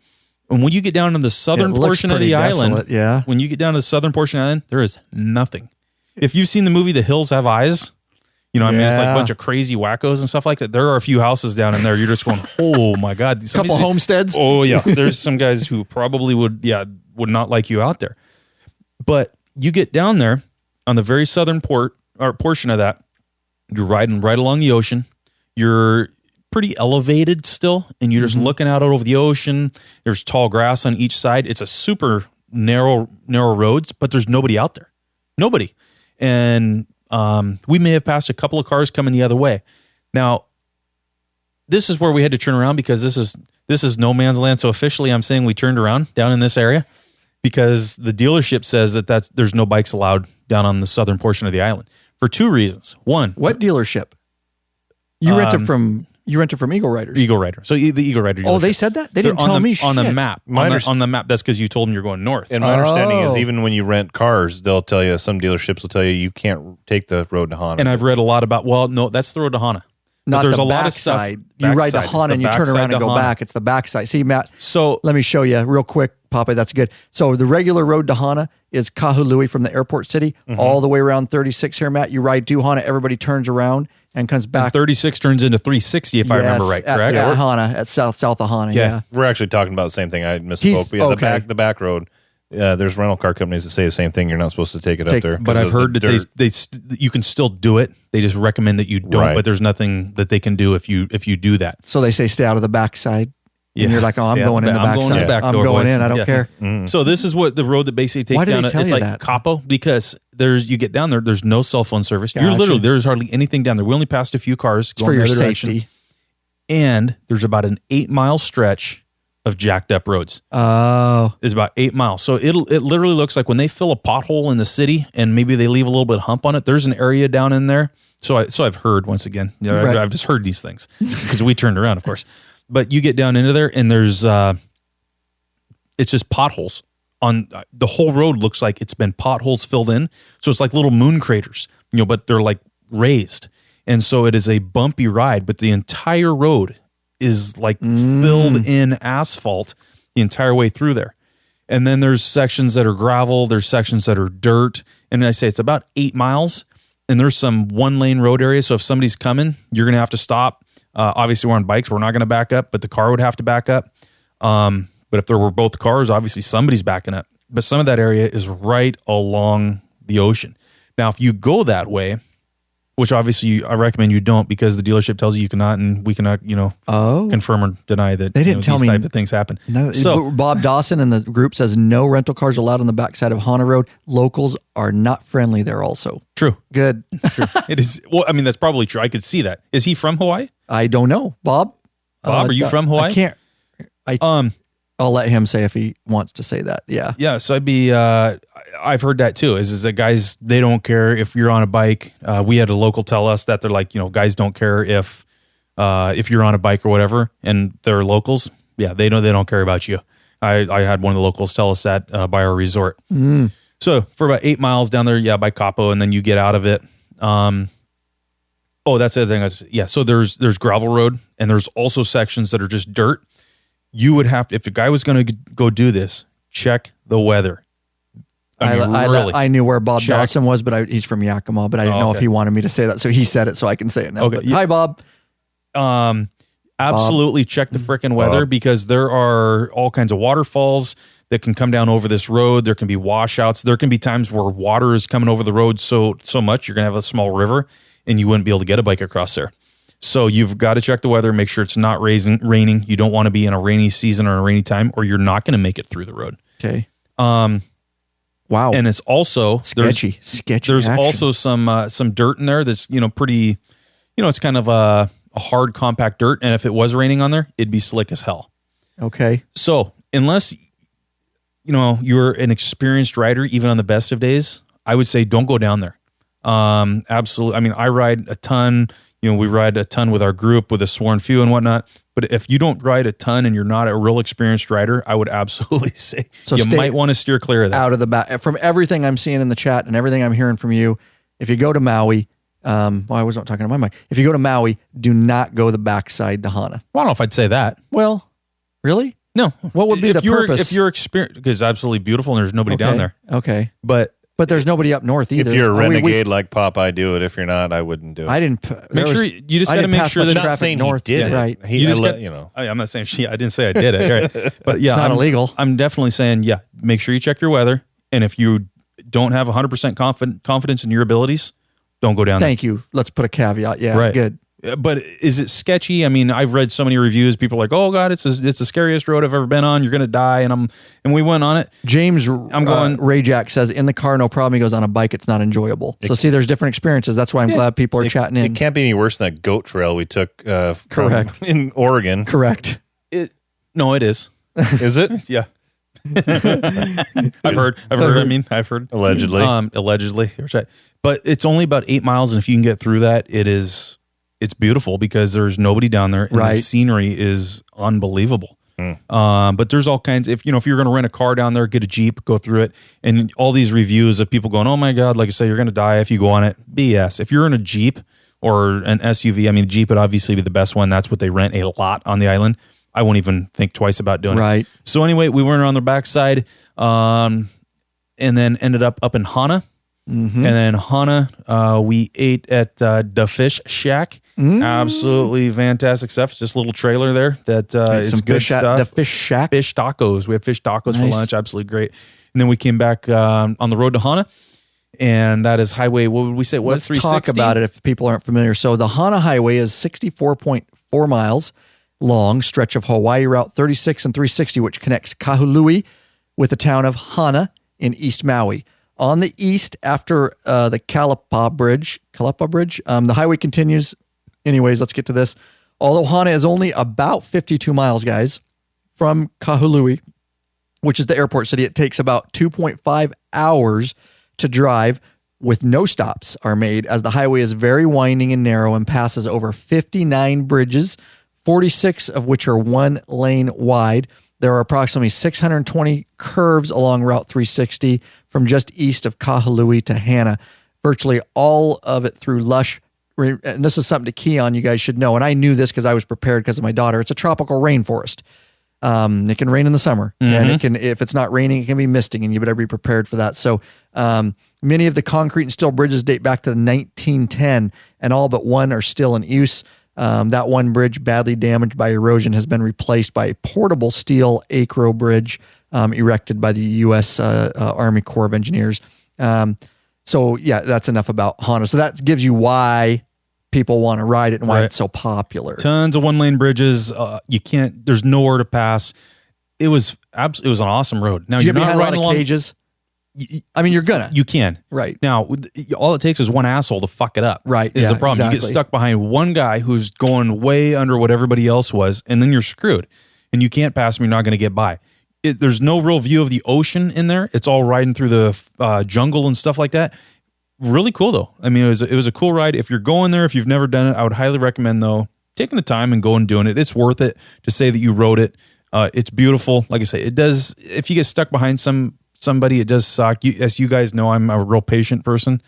And when you get down to the southern portion of the island, when you get down to the southern portion of the island, there is nothing. If you've seen the movie The Hills Have Eyes, you know what I mean? It's like a bunch of crazy wackos and stuff like that. There are a few houses down in there. You're just going, oh my God. A couple homesteads. Oh yeah. There's some guys who probably would not like you out there. But you get down there on the very southern portion of that, you're riding right along the ocean. You're pretty elevated still, and you're just looking out over the ocean. There's tall grass on each side. It's a super narrow roads, but there's nobody out there. Nobody. And we may have passed a couple of cars coming the other way. Now, this is where we had to turn around because this is no man's land. So officially, I'm saying we turned around down in this area because the dealership says that there's no bikes allowed down on the southern portion of the island for two reasons. One, what dealership? You rented from Eagle Riders. Eagle Rider. So the Eagle Rider dealership. Oh, they said that? They didn't tell me shit. On the map. On the map, that's because you told them you're going north. And my understanding is even when you rent cars, they'll tell you, some dealerships will tell you can't take the road to Hana. And I've read a lot about, no, that's the road to Hana. Not there's a lot of stuff. You ride to Hana and you turn around and go back. It's the backside. See, Matt, so let me show you real quick, Popeye. That's good. So the regular road to Hana is Kahului from the airport city all the way around 36 here, Matt. You ride to Hana, everybody turns around and comes back. And 36 turns into 360 if I remember right, correct? At Hana, at south of Hana, yeah. We're actually talking about the same thing. I misspoke. The back road. There's rental car companies that say the same thing. You're not supposed to take it up there. But I've heard that you can still do it. They just recommend that you don't, but there's nothing that they can do if you do that. So they say stay out of the backside. Yeah, and you're like, I'm going in the backside. I'm going in. I don't care. So this is what the road that basically takes down. It's like that? Capo, because you get down there. There's no cell phone service. Gotcha. There's hardly anything down there. We only passed a few cars going for your the other safety. Direction. And there's about an 8-mile stretch of jacked up roads. Oh, it's about 8 miles. So it literally looks like when they fill a pothole in the city and maybe they leave a little bit of hump on it. There's an area down in there. So I've heard once again. I've just heard these things because we turned around, of course. But you get down into there and there's it's just potholes on the whole road. Looks like it's been potholes filled in. So it's like little moon craters, but they're like raised. And so it is a bumpy ride, but the entire road is like filled in asphalt the entire way through there. And then there's sections that are gravel. There's sections that are dirt. And I say it's about 8 miles and there's some 1-lane road areas. So if somebody's coming, you're going to have to stop. Obviously we're on bikes. We're not going to back up, but the car would have to back up. But if there were both cars, obviously somebody's backing up, but some of that area is right along the ocean. Now, if you go that way, which obviously I recommend you don't because the dealership tells you cannot, and we cannot, confirm or deny that they didn't tell these me type of things happen. No, so Bob Dawson and the group says no rental cars allowed on the backside of Hana Road. Locals are not friendly there. Also, true. Good. True. It is. Well, I mean that's probably true. I could see that. Is he from Hawaii? I don't know, Bob. Bob, are you from Hawaii? I can't. I'll let him say if he wants to say that. Yeah. Yeah. So I've heard that too. Is that guys, they don't care if you're on a bike. We had a local tell us that they're like, guys don't care if you're on a bike or whatever, and they're locals. Yeah, they know they don't care about you. I had one of the locals tell us that by our resort. Mm. So for about 8 miles down there, by Capo, and then you get out of it. That's the other thing. So there's gravel road, and there's also sections that are just dirt. You would have to, if a guy was going to go do this, check the weather. I knew where Bob Dawson was, but he's from Yakima, but I didn't know if he wanted me to say that. So he said it, so I can say it now. Okay. Hi, Bob. Absolutely check the frickin' weather, because there are all kinds of waterfalls that can come down over this road. There can be washouts. There can be times where water is coming over the road so much you're going to have a small river and you wouldn't be able to get a bike across there. So you've got to check the weather, make sure it's not raining. You don't want to be in a rainy season or a rainy time, or you're not going to make it through the road. Okay. Wow. And it's also sketchy. There's also some dirt in there that's, pretty, it's kind of a hard compact dirt. And if it was raining on there, it'd be slick as hell. Okay. So unless, you're an experienced rider, even on the best of days, I would say don't go down there. Absolutely. I mean, I ride a ton, we ride a ton with our group with a sworn few and whatnot. But if you don't ride a ton and you're not a real experienced rider, I would absolutely say you might want to steer clear of that. Out of the back. From everything I'm seeing in the chat and everything I'm hearing from you, if you go to Maui, I wasn't talking to my mic. If you go to Maui, do not go the backside to Hana. Well, I don't know if I'd say that. Well, really? No. What would be the purpose? If you're experienced, because it's absolutely beautiful and there's nobody down there. Okay. But there's nobody up north either. If you're a renegade like Popeye, do it. If you're not, I wouldn't do it. I didn't. Make sure you just got to make sure that traffic north. He did it. Right. I'm not saying I didn't say I did it. Right. But yeah, it's not illegal. I'm definitely saying, make sure you check your weather. And if you don't have 100% confidence in your abilities, don't go down there. Thank you. Let's put a caveat. Yeah. Right. Good. But is it sketchy? I mean, I've read so many reviews. People are like, "Oh God, it's the scariest road I've ever been on. You're gonna die." And we went on it. James, Ray Jack says in the car, no problem. He goes on a bike, it's not enjoyable. So see, there's different experiences. That's why I'm glad people are chatting in. It can't be any worse than that goat trail we took. Correct. In Oregon. Correct. No, it is. Is it? Yeah. I've heard. Allegedly. Allegedly. But it's only about 8 miles, and if you can get through that, it's beautiful because there's nobody down there, and the scenery is unbelievable. But there's all kinds. If you're going to rent a car down there, get a Jeep, go through it, and all these reviews of people going, "Oh my God," like I say, you're going to die if you go on it. BS. If you're in a Jeep or an SUV, I mean, Jeep would obviously be the best one. That's what they rent a lot on the island. I won't even think twice about doing it. Right. So anyway, we went around the backside, and then ended up in Hana. Mm-hmm. And then Hana, we ate at the Fish Shack. Absolutely fantastic stuff. It's just a little trailer there that is good stuff. The Fish Shack? Fish tacos. We had fish tacos for lunch. Absolutely great. And then we came back on the road to Hana. And that is highway, what would we say it was? Let's talk about it if people aren't familiar. So the Hana Highway is 64.4 miles long, stretch of Hawaii Route 36 and 360, which connects Kahului with the town of Hana in East Maui. On the east, after the Kalapa Bridge, the highway continues. Anyways, let's get to this. Although Hana is only about 52 miles, guys, from Kahului, which is the airport city, it takes about 2.5 hours to drive with no stops are made, as the highway is very winding and narrow and passes over 59 bridges, 46 of which are 1 lane wide. There are approximately 620 curves along Route 360 from just east of Kahului to Hana, virtually all of it through lush, and this is something to key on, you guys should know, and I knew this because I was prepared because of my daughter. It's a tropical rainforest. It can rain in the summer, and it can, if it's not raining, it can be misting, and you better be prepared for that. So many of the concrete and steel bridges date back to 1910, and all but one are still in use. That one bridge, badly damaged by erosion, has been replaced by a portable steel acro bridge erected by the U.S. Army Corps of Engineers. So yeah, that's enough about Hana. So that gives you why people want to ride it and why it's so popular. Tons of 1 lane bridges. There's nowhere to pass. It was an awesome road. Now you're not riding along cages. I mean, you can. Right. Now, all it takes is one asshole to fuck it up. Right. Is the problem. Exactly. You get stuck behind one guy who's going way under what everybody else was, and then you're screwed. And you can't pass him, you're not going to get by. There's no real view of the ocean in there. It's all riding through the jungle and stuff like that. Really cool, though. I mean, it was a cool ride. If you're going there, if you've never done it, I would highly recommend, though, taking the time and going and doing it. It's worth it to say that you rode it. It's beautiful. Like I say, it does. If you get stuck behind somebody, it does suck. As you guys know, I'm a real patient person,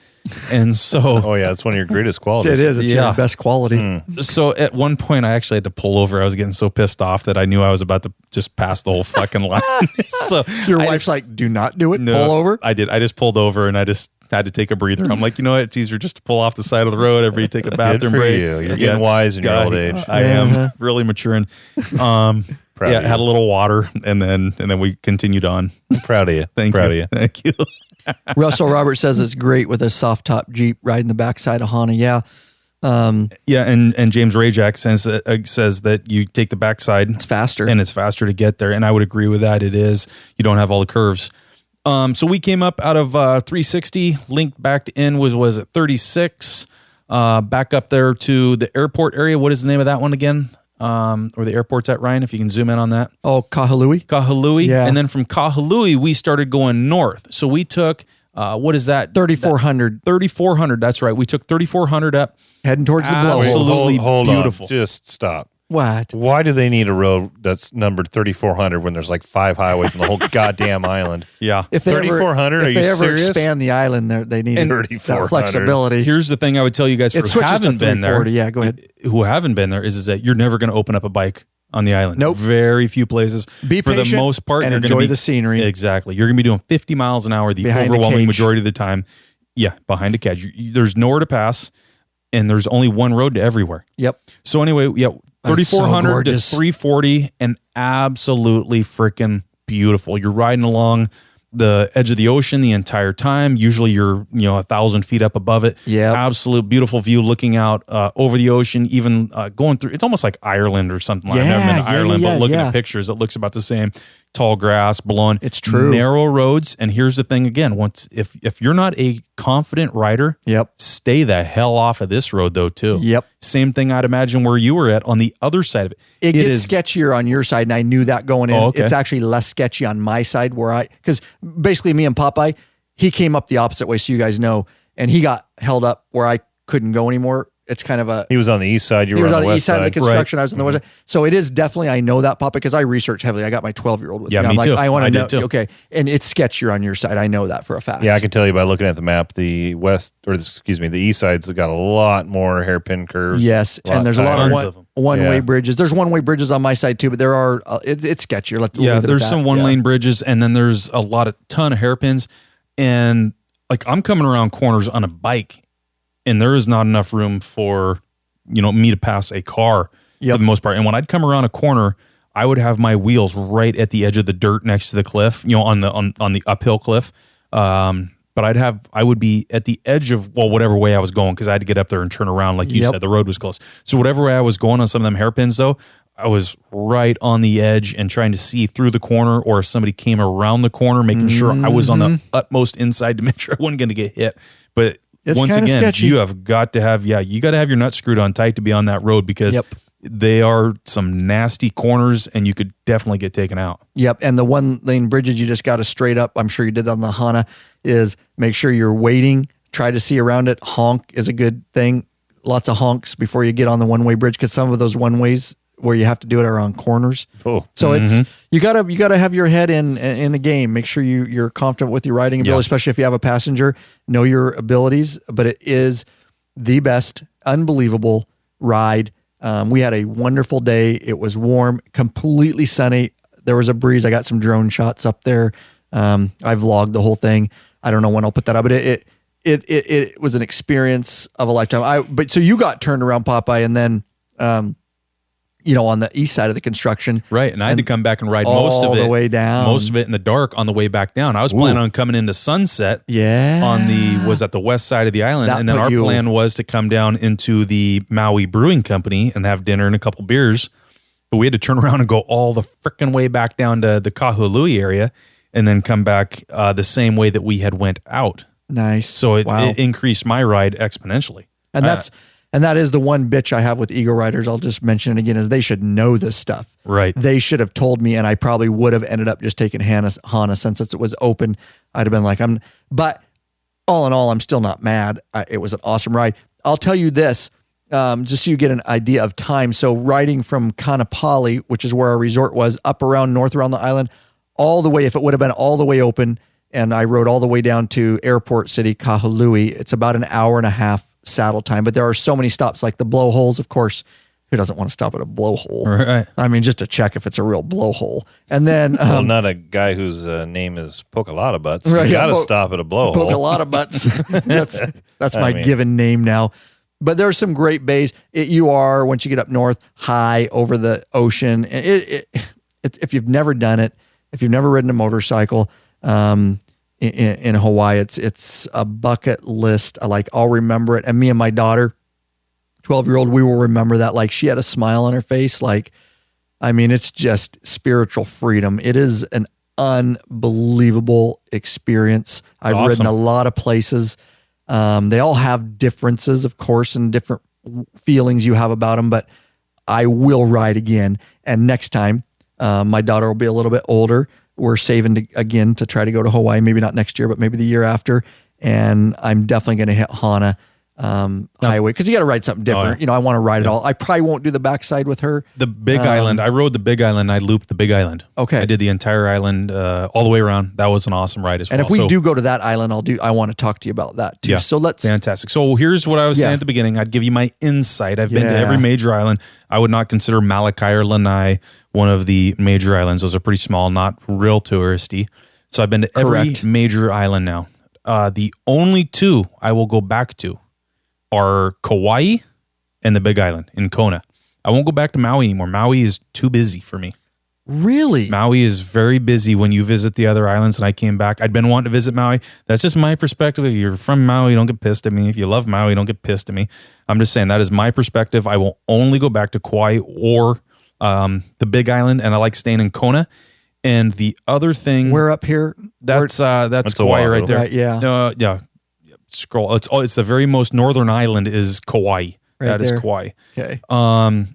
and so Oh yeah, it's one of your greatest qualities. It is. It's your best quality. So at one point, I actually had to pull over. I was getting so pissed off that I knew I was about to just pass the whole fucking line. So Your wife's like, "Do not do it. Pull over." I did. I just pulled over and I just had to take a breather. I'm like, you know what? It's easier just to pull off the side of the road after you take a bathroom Good for break. you. You're getting wise in your old age. I am really maturing. Proud of you. Had a little water and then we continued on. I'm proud of you. Proud of you. Thank you. Russell Roberts says it's great with a soft top Jeep riding the backside of Hana. Yeah. Yeah, and James Rajak says that you take the backside. It's faster. And it's faster to get there. And I would agree with that. It is. You don't have all the curves. So we came up out of 360, linked back in was at 36, back up there to the airport area. What is the name of that one again? Where the airport's at, Ryan, if you can zoom in on that. Oh, Kahului. Kahului. Yeah. And then from Kahului, we started going north. So we took, what is that? 3,400. 3,400, that's right. We took 3,400 up. Heading towards the blowhole. Absolutely Hold beautiful. on. Just stop. What? Why do they need a road that's numbered 3,400 when there's like 5 highways in the whole goddamn island? Yeah. If they 3,400? Are if you they ever serious? expand the island, they need that 3,400. flexibility. Here's the thing I would tell you guys It who switches to haven't been there. 340. Yeah, go ahead. Who haven't been there is that you're never going to open up a bike on the island. Nope. Very few places. Be for patient the most part, and you're enjoy gonna be, the scenery. Exactly. You're going to be doing 50 miles an hour the Behind the overwhelming cage. majority of the time. Yeah, behind a cage. There's nowhere to pass, and there's only one road to everywhere. Yep. So anyway, yeah, That's so 3,400 to gorgeous. 340, and absolutely freaking beautiful. You're riding along the edge of the ocean the entire time. Usually you're 1,000 feet up above it. Yep. Absolute beautiful view looking out over the ocean, even going through. It's almost like Ireland or something. I've never been to Ireland, but looking at pictures, it looks about the same. Tall grass, blowing. It's true. Narrow roads. And here's the thing again, if you're not a confident rider, Yep. stay the hell off of this road though too. Yep. Same thing I'd imagine where you were at on the other side of it. It gets sketchier on your side, and I knew that going in. Oh, okay. It's actually less sketchy on my side because basically me and Popeye, he came up the opposite way, so you guys know, and he got held up where I couldn't go anymore. It's kind of He was on the east side. You he were was on on the the west east side of the side. construction. I was on the west side. So it is definitely, I know that, Popeye, because I research heavily. I got my 12-year-old with Yeah, me. I'm me like, too. I want I to know. did too. Okay. And it's sketchier on your side. I know that for a fact. Yeah, I can tell you by looking at the map, the east side's got a lot more hairpin curves. Yes. And there's a lot Tons of of them. one-way Yeah. bridges. There's one-way bridges on my side too, but there are, it's sketchier. We'll leave it at there's that. some one lane bridges, and then there's a ton of hairpins. And like I'm coming around corners on a bike, and there is not enough room for me to pass a car for the most part. And when I'd come around a corner, I would have my wheels right at the edge of the dirt next to the cliff, on the uphill cliff. But I would be at the edge of whatever way I was going, because I had to get up there and turn around, like you said, the road was close. So whatever way I was going on some of them hairpins, though, I was right on the edge and trying to see through the corner, or if somebody came around the corner, making sure I was on the utmost inside to make sure I wasn't going to get hit. But It's once kinda again, sketchy. you have got to have your nuts screwed on tight to be on that road, because they are some nasty corners, and you could definitely get taken out. Yep. And the one lane bridges you just got to straight up, I'm sure you did on the Hana, is make sure you're waiting, try to see around it. Honk is a good thing. Lots of honks before you get on the one-way bridge, because some of those one-ways where you have to do it are on corners. Oh. So it's you gotta have your head in the game. Make sure you're confident with your riding ability, especially if you have a passenger. Know your abilities, but it is the best, unbelievable ride. We had a wonderful day. It was warm, completely sunny. There was a breeze. I got some drone shots up there. I vlogged the whole thing. I don't know when I'll put that up, but it was an experience of a lifetime. But so you got turned around, Popeye, and then on the east side of the construction. Right. And I had to come back and ride all most of it the way down. Most of it in the dark on the way back down. I was planning on coming into Sunset was at the west side of the island. That and then put our you- plan was to come down into the Maui Brewing Company and have dinner and a couple beers. But we had to turn around and go all the freaking way back down to the Kahului area, and then come back the same way that we had went out. Nice. So it increased my ride exponentially. And that is the one bitch I have with Eagle Riders. I'll just mention it again, is they should know this stuff. Right. They should have told me, and I probably would have ended up just taking Hana since it was open. I'd have been like, but all in all, I'm still not mad. It was an awesome ride. I'll tell you this. just so you get an idea of time. So riding from Kannapali, which is where our resort was, up around north around the island, all the way, if it would have been all the way open, and I rode all the way down to airport city, Kahului, it's about an hour and a half saddle time. But there are so many stops, like the blowholes, of course. Who doesn't want to stop at a blowhole? Right. I mean, just to check if it's a real blowhole. And then... well, not a guy whose name is Poke a lot of Butts. Right, You yeah, got to stop at a blowhole. Poke a lot of butts. That's my mean- given name now. But there are some great bays. You are, once you get up north, high over the ocean. If you've never done it, if you've never ridden a motorcycle in Hawaii, it's a bucket list. I'll remember it. And me and my daughter, 12-year-old, we will remember that. Like, she had a smile on her face. Like, I mean, it's just spiritual freedom. It is an unbelievable experience. I've Awesome. ridden a lot of places. They all have differences, of course, and different feelings you have about them, but I will ride again. And next time, my daughter will be a little bit older. We're saving again to try to go to Hawaii, maybe not next year, but maybe the year after. And I'm definitely going to hit Hana Highway, because you got to ride something different. Oh, yeah. You know, I want to ride it all. I probably won't do the backside with her. The Big Island. I rode the Big Island. I looped the Big Island. Okay. I did the entire island all the way around. That was an awesome ride as well. And if we do go to that island, I want to talk to you about that too. Yeah, So let's... fantastic. So here's what I was saying at the beginning. I'd give you my insight. I've been to every major island. I would not consider Malakai or Lanai one of the major islands. Those are pretty small, not real touristy. So I've been to every major island now. The only two I will go back to are Kauai and the Big Island in Kona. I won't go back to Maui anymore. Maui is too busy for me. Really? Maui is very busy when you visit the other islands, and I came back. I'd been wanting to visit Maui. That's just my perspective. If you're from Maui, don't get pissed at me. If you love Maui, don't get pissed at me. I'm just saying that is my perspective. I will only go back to Kauai or the Big Island, and I like staying in Kona. And the other thing... We're up here. That's Kauai right there. Right, yeah. Yeah. Scroll. It's the very most northern island is Kauai. That is Kauai. Okay.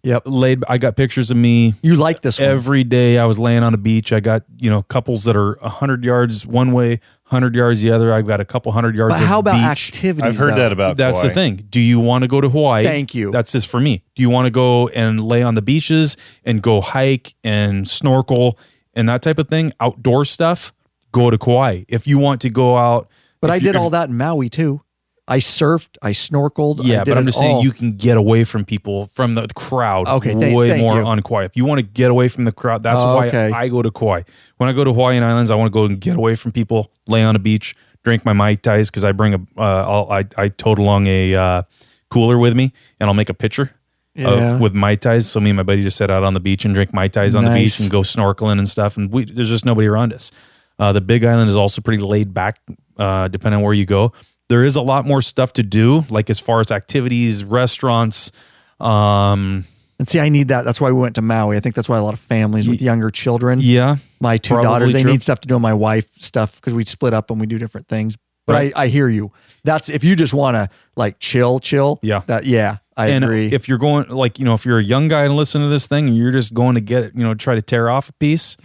Yep. I got pictures of me. You like this one? Every day I was laying on a beach. I got, couples that are 100 yards one way, 100 yards the other. I've got a couple 100 yards But of how about beach. activities? I've heard that about That's Kauai. the thing. Do you want to go to Hawaii? Thank you. That's just for me. Do you want to go and lay on the beaches and go hike and snorkel and that type of thing? Outdoor stuff? Go to Kauai. If you want to go out. But I did all that in Maui too. I surfed, I snorkeled. Yeah, but I'm just saying you can get away from people, from the crowd. Okay, way thank more you. on Kauai. If you want to get away from the crowd, that's why I go to Kauai. When I go to Hawaiian Islands, I want to go and get away from people, lay on a beach, drink my Mai Tais, because I bring I tote along a cooler with me, and I'll make a pitcher with Mai Tais. So me and my buddy just sit out on the beach and drink Mai Tais on the beach and go snorkeling and stuff. And there's just nobody around us. The Big Island is also pretty laid back, depending on where you go. There is a lot more stuff to do, like as far as activities, restaurants. And see, I need that. That's why we went to Maui. I think that's why a lot of families with younger children. Yeah. My two daughters, they need stuff to do, and my wife stuff, because we split up and we do different things. But I hear you. That's if you just want to like chill. Yeah. I agree. If you're going, if you're a young guy and listen to this thing and you're just going to get it, try to tear off a piece,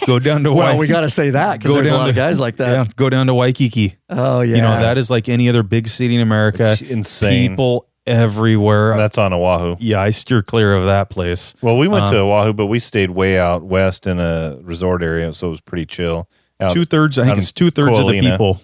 go down to well, we got to say that because there's a lot of guys like that. Yeah, go down to Waikiki. Oh, yeah. That is like any other big city in America. It's insane. People everywhere. That's on Oahu. Yeah, I steer clear of that place. Well, we went to Oahu, but we stayed way out west in a resort area, so it was pretty chill. Two-thirds of the people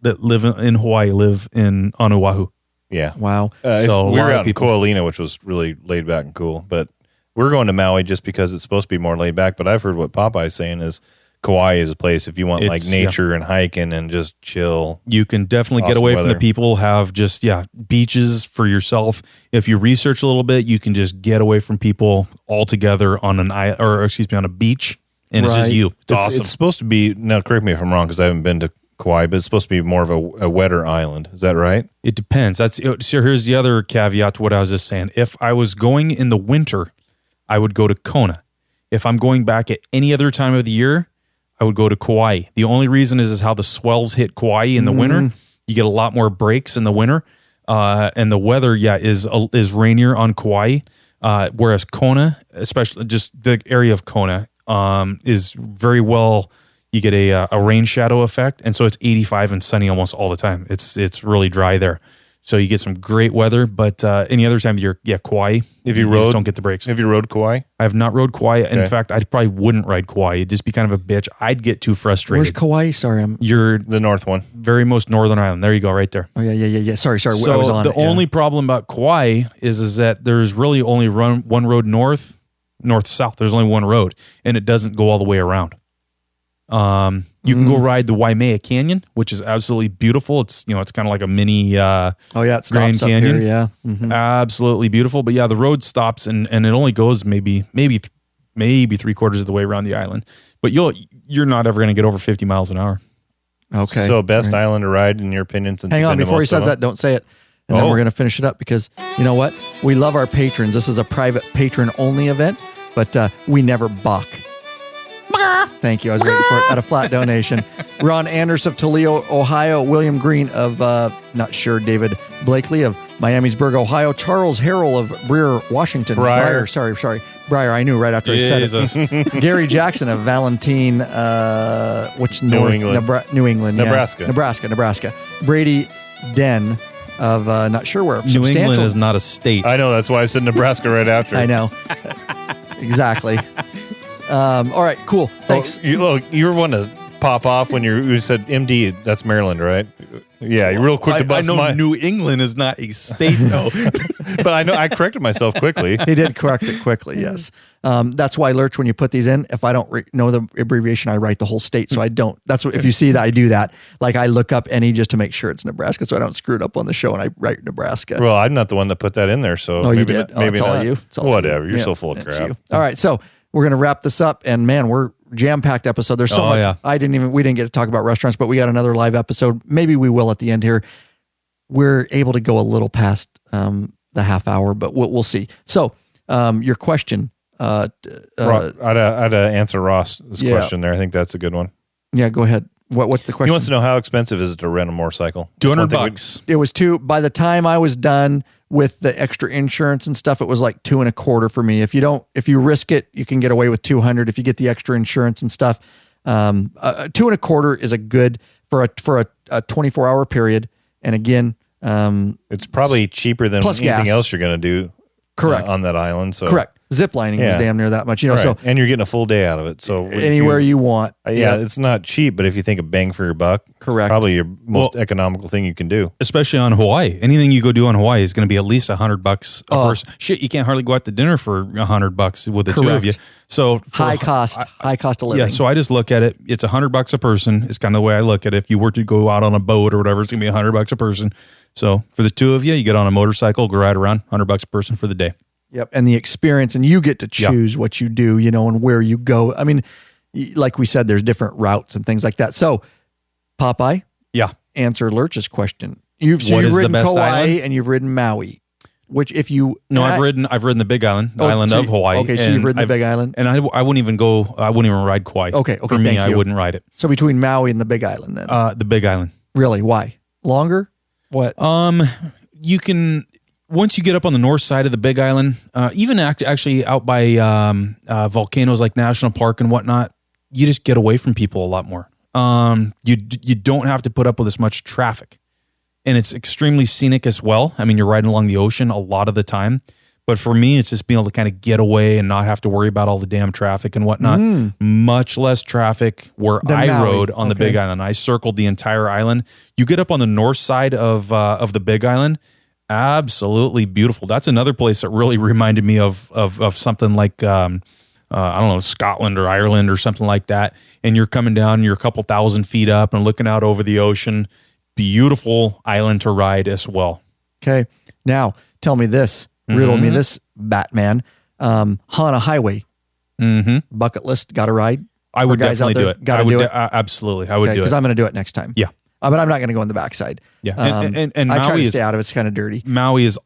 that live in Hawaii live on Oahu. Yeah. Wow. So we were out in Ko'olina, which was really laid back and cool. But we're going to Maui just because it's supposed to be more laid back. But I've heard what Popeye's saying is Kauai is a place if you want nature and hiking and just chill. You can definitely get away from the people, have just, beaches for yourself. If you research a little bit, you can just get away from people altogether on on a beach. And it's just you. It's awesome. It's supposed to be, now correct me if I'm wrong because I haven't been to Kauai, but it's supposed to be more of a wetter island. Is that right? It depends. So here's the other caveat to what I was just saying. If I was going in the winter, I would go to Kona. If I'm going back at any other time of the year, I would go to Kauai. The only reason is how the swells hit Kauai in the winter. You get a lot more breaks in the winter. And the weather, is rainier on Kauai. Whereas Kona, especially just the area of Kona, is very well... You get a rain shadow effect, and so it's 85 and sunny almost all the time. It's really dry there. So you get some great weather, but any other time you're Kauai, If you you just rode, don't get the breaks. have you rode Kauai? I have not rode Kauai. In Okay. fact, I probably wouldn't ride Kauai. It'd just be kind of a bitch. I'd get too Where's frustrated. Kauai? Sorry, You're The north one. very most northern island. There you go, right there. Oh yeah. Sorry. I was So on the it, yeah. only problem about Kauai is that there's really only one road north south. There's only one road, and it doesn't go all the way around. You can go ride the Waimea Canyon, which is absolutely beautiful. It's it's kind of like a mini it stops Grand up Canyon. here. Yeah. Mhm. Absolutely beautiful. But yeah, the road stops and it only goes maybe 3/4 of the way around the island. But you're not ever going to get over 50 miles an hour. Okay. So best All right. island to ride in your opinion? Since Hang you've on, been to before he most of says them? that, don't say it. And then Oh. we're going to finish it up because you know what? We love our patrons. This is a private patron only event, but we never balk. Thank you. I was waiting for it at a flat donation. Ron Anders of Toledo, Ohio. William Green of, not sure, David Blakely of Miamisburg, Ohio. Charles Harrell of Breer, Washington. Breyer. Sorry. Breyer, I knew right after I said it. Gary Jackson of Valentine, New England. New England, yeah. Nebraska. Brady Den of, not sure where. New England is not a state. I know, that's why I said Nebraska right after. I know. Exactly. All right, cool. Thanks. You were one to pop off when you said MD. That's Maryland, right? Yeah, you're real quick to I bust know my. New England is not a state, though. But I know I corrected myself quickly. He did correct it quickly, yes. That's why, Lurch, when you put these in, if I don't know the abbreviation, I write the whole state. So I don't. That's what, if you see that, I do that. Like I look up any just to make sure it's Nebraska so I don't screw it up on the show and I write Nebraska. Well, I'm not the one that put that in there, so Oh, you maybe did? Not, maybe it's all not. you. It's all Whatever. you. You're Yeah, so full of it's crap. you. All right, so we're going to wrap this up, and man, we're jam-packed episode. There's so much. yeah. We didn't get to talk about restaurants, but we got another live episode. Maybe we will at the end here. We're able to go a little past the half hour, but we'll see. So your question. I'd answer Ross's Yeah. question there. I think that's a good one. Yeah, go ahead. What's the question? He wants to know how expensive is it to rent a motorcycle? That's one thing we- $200. It was by the time I was done with the extra insurance and stuff, it was like $225 for me. If you risk it, you can get away with $200. If you get the extra insurance and stuff, $225 is a good for a 24-hour period. And again, It's probably cheaper than Plus anything gas. else you're going to do. Correct. On that island. So correct. Zip lining was Yeah. damn near that much, Right. so and you're getting a full day out of it. So if anywhere you want. yeah, it's not cheap, but if you think of bang for your buck, Correct. probably your most economical thing you can do. Especially on Hawaii. Anything you go do on Hawaii is going to be at least $100 a person. Shit, you can't hardly go out to dinner for $100 with the two of Correct. you. So high cost of living. Yeah, so I just look at it. It's $100 a person. It's kind of the way I look at it. If you were to go out on a boat or whatever, it's gonna be $100 a person. So for the two of you, you get on a motorcycle, go ride around, $100 a person for the day. Yep. And the experience, and you get to choose what you do, and where you go. I mean, like we said, there's different routes and things like that. So, Popeye, Yeah. answer Lurch's question. You've What is the ridden best Kauai island? and you've ridden Maui. Which, if you I've ridden the Big Island, the island so of Hawaii. Okay, so and you've ridden the Big Island. And I wouldn't even ride Kauai. Okay, For me, thank I you. wouldn't ride it. So between Maui and the Big Island, then The Big Island. really, why longer? What? You can, once you get up on the north side of the Big Island, even actually out by volcanoes like National Park and whatnot, you just get away from people a lot more. You don't have to put up with as much traffic, and it's extremely scenic as well. I mean, you're riding along the ocean a lot of the time, but for me, it's just being able to kind of get away and not have to worry about all the damn traffic and whatnot. Much less traffic where I Maui. rode on the Okay. Big Island. I circled the entire island. You get up on the north side of the Big Island. Absolutely beautiful. That's another place that really reminded me of something like I don't know, Scotland or Ireland or something like that. And you're coming down, you're a couple thousand feet up and looking out over the ocean. Beautiful island to ride as well. Okay. Now tell me this. Riddle me this, Batman. Hana Highway. Bucket list. Got to ride. I would For guys definitely out do there, it. gotta I would do it? Absolutely. I would do Because it. I'm going to do it next time. Yeah. But I'm not going to go on the backside. Yeah. And I try Maui to is stay out of it. It's kind of dirty. Maui is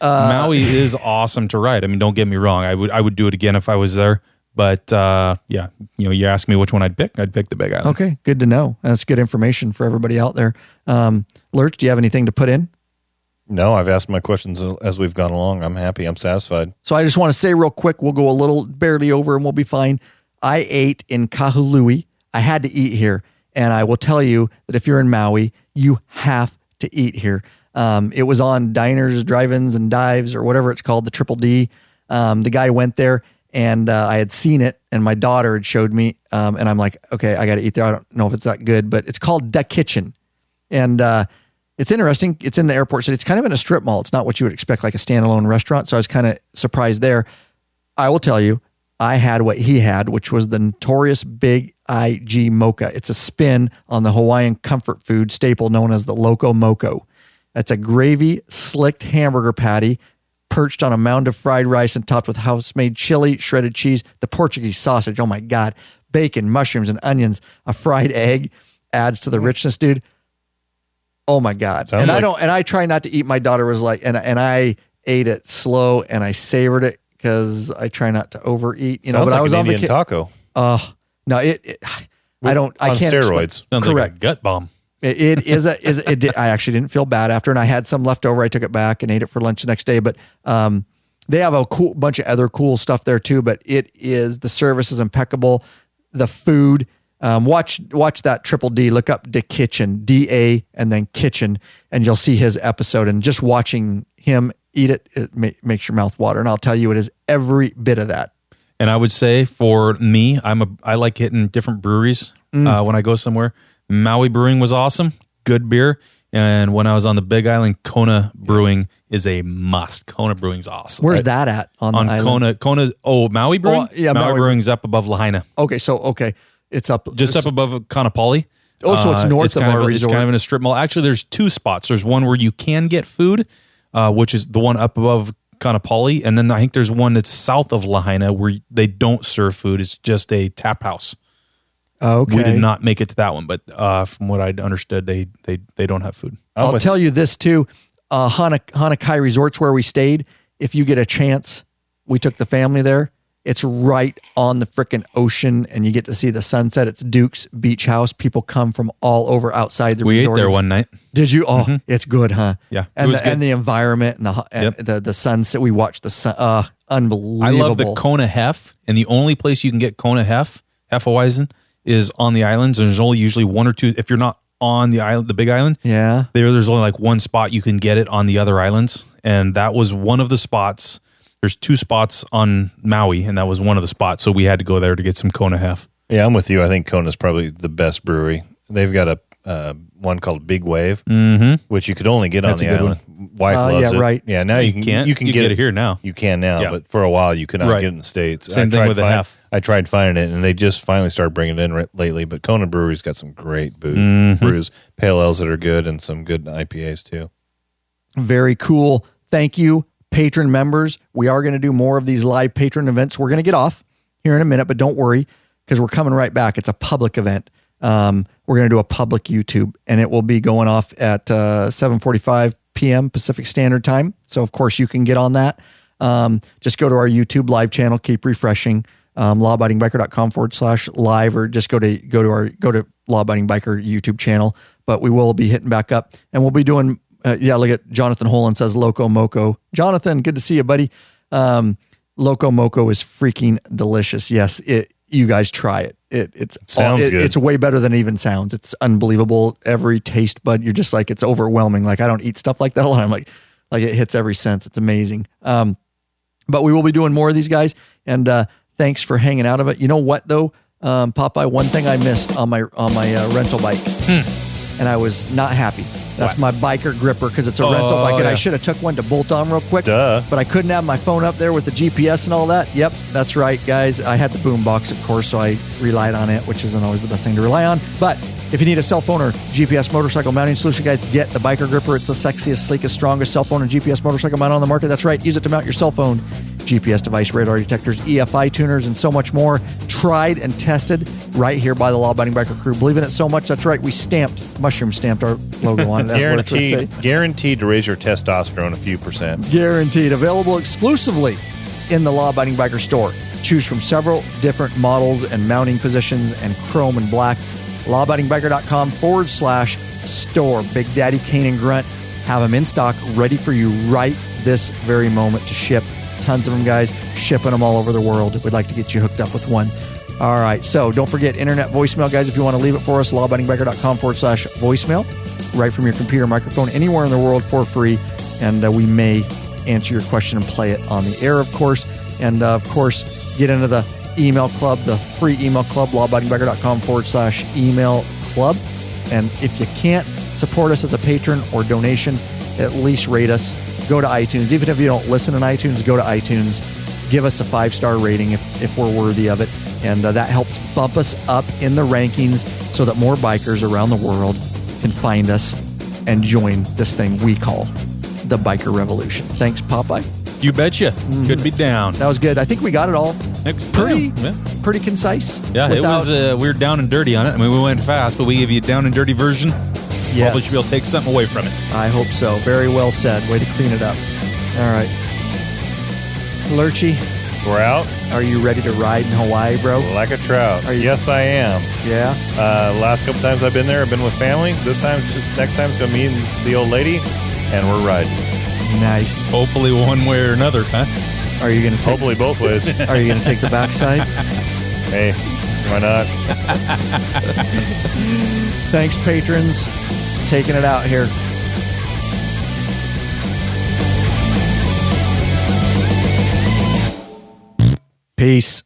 Maui is awesome to ride. I mean, don't get me wrong. I would do it again if I was there. But yeah, you ask me which one I'd pick the Big Island. Okay, good to know. That's good information for everybody out there. Lurch, do you have anything to put in? No, I've asked my questions as we've gone along. I'm happy. I'm satisfied. So I just want to say real quick, we'll go a little barely over and we'll be fine. I ate in Kahului. I had to eat here. And I will tell you that if you're in Maui, you have to eat here. It was on diners, drive-ins, and dives, or whatever it's called, the Triple D. The guy went there, and I had seen it, and my daughter had showed me, and I'm like, okay, I got to eat there. I don't know if it's that good, but it's called Da Kitchen. And it's interesting. It's in the airport city. It's kind of in a strip mall. It's not what you would expect, like a standalone restaurant. So I was kind of surprised there. I will tell you, I had what he had, which was the notorious Big IG Mocha. It's a spin on the Hawaiian comfort food staple known as the Loco Moco. That's a gravy slicked hamburger patty perched on a mound of fried rice and topped with house-made chili, shredded cheese, the Portuguese sausage. Oh my God. Bacon, mushrooms, and onions. A fried egg adds to the richness, dude. Oh my God. Sounds and I try not to eat. My daughter was like, and I ate it slow and I savored it because I try not to overeat, Sounds but like I was an on Indian vacation. taco. No, I can't. On steroids. Sounds Correct. like a gut bomb. I actually didn't feel bad after, and I had some left over. I took it back and ate it for lunch the next day, but, they have a cool bunch of other cool stuff there too, but the service is impeccable. The food, watch that Triple D, look up Da Kitchen, DA, and then Kitchen, and you'll see his episode, and just watching him eat it makes your mouth water. And I'll tell you, it is every bit of that. And I would say for me, I like hitting different breweries when I go somewhere. Maui Brewing was awesome, good beer. And when I was on the Big Island, Kona Brewing is a must. Kona Brewing's awesome. Where's that at on the island? Kona? Oh, Maui Brewing. Oh, yeah, Maui Brewing's up above Lahaina. Okay, it's up Just up above Kannapali. Oh, so it's north of our resort. It's kind of in a strip mall. Actually, there's two spots. There's one where you can get food, which is the one up above Kannapali, and then I think there's one that's south of Lahaina where they don't serve food. It's just a tap house. Okay. We did not make it to that one, but from what I'd understood, they don't have food. I'll tell you this too. Hana Highway Resorts, where we stayed, if you get a chance, we took the family there. It's right on the frickin' ocean, and you get to see the sunset. It's Duke's Beach House. People come from all over outside the resort. We ate there one night. Did you? Oh, It's good, huh? Yeah, and the environment and the sunset. We watched the sun. Unbelievable. I love the Kona Hef, and the only place you can get Kona Hefeweizen is on the islands. And there's only usually one or two. If you're not on the island, the Big Island, yeah, there's only like one spot you can get it on the other islands, and that was one of the spots. There's two spots on Maui, and that was one of the spots. So we had to go there to get some Kona Hef. Yeah, I'm with you. I think Kona's probably the best brewery. They've got a one called Big Wave, which you could only get on the island. Wife loves it. Right. Yeah, now you can get it here now. You can now, but for a while you could not get it in the States. Same thing with the Hef. I tried finding it, and they just finally started bringing it in lately. But Kona Brewery's got some great brews, pale ales that are good, and some good IPAs too. Very cool. Thank you, patron members. We are going to do more of these live patron events. We're going to get off here in a minute, but don't worry, because we're coming right back. It's a public event. We're going to do a public YouTube, and it will be going off at 7:45 p.m. Pacific Standard Time. So, of course, you can get on that. Just go to our YouTube live channel. Keep refreshing. lawabidingbiker.com/live, or just go to Law Abiding Biker YouTube channel. But we will be hitting back up, and we'll be doing. Look at Jonathan Holland says Loco Moco. Jonathan, good to see you, buddy. Loco Moco is freaking delicious. Yes, you guys try it. It sounds good. It's way better than it even sounds. It's unbelievable. Every taste bud, you're just like, it's overwhelming. Like, I don't eat stuff like that a lot. I'm like it hits every sense. It's amazing. But we will be doing more of these guys. And thanks for hanging out of it. You know what though, Popeye? One thing I missed on my rental bike, and I was not happy. That's my biker gripper, because it's a rental bike, and I should have took one to bolt on real quick. But I couldn't have my phone up there with the GPS and all that. Yep, that's right, guys. I had the boom box, of course, so I relied on it, which isn't always the best thing to rely on. But if you need a cell phone or GPS motorcycle mounting solution, guys, get the biker gripper. It's the sexiest, sleekest, strongest cell phone and GPS motorcycle mount on the market. That's right. Use it to mount your cell phone, GPS device, radar detectors, EFI tuners, and so much more. Tried and tested right here by the Law Abiding Biker crew. Believe in it so much. That's right. We mushroom stamped our logo on it. That's what it's going to say. Guaranteed to raise your testosterone a few percent. Guaranteed. Available exclusively in the Law Abiding Biker store. Choose from several different models and mounting positions and chrome and black. lawabidingbiker.com/store. Big Daddy Kane and Grunt have them in stock, ready for you right this very moment to ship. Tons of them, guys. Shipping them all over the world. We'd like to get you hooked up with one. All right. So don't forget internet voicemail, guys. If you want to leave it for us, lawabidingbiker.com/voicemail. right from your computer, microphone, anywhere in the world for free. And we may answer your question and play it on the air, of course. And of course, get into the email club, the free email club, lawabidingbiker.com/email club. And if you can't support us as a patron or donation, at least rate us. Go to iTunes. Even if you don't listen in iTunes, go to iTunes. Give us a 5-star rating if we're worthy of it. And that helps bump us up in the rankings so that more bikers around the world can find us and join this thing we call the Biker Revolution. Thanks, Popeye. You betcha. Could be down. That was good. I think we got it all. Pretty concise. Yeah, it was. We were down and dirty on it. I mean, we went fast, but we gave you a down and dirty version. Yes. Hopefully, you'll take something away from it. I hope so. Very well said. Way to clean it up. All right. Lurchy, We're out are you ready to ride in Hawaii, bro? like a trout. Yes, I am. Yeah? Last couple times I've been there, I've been with family. Next time it's going to me and the old lady, and we're riding. Nice. Hopefully, one way or another, huh? Are you going to take... Hopefully both ways. Are you going to take the backside? Hey, why not? Thanks, patrons. Taking it out here. Peace.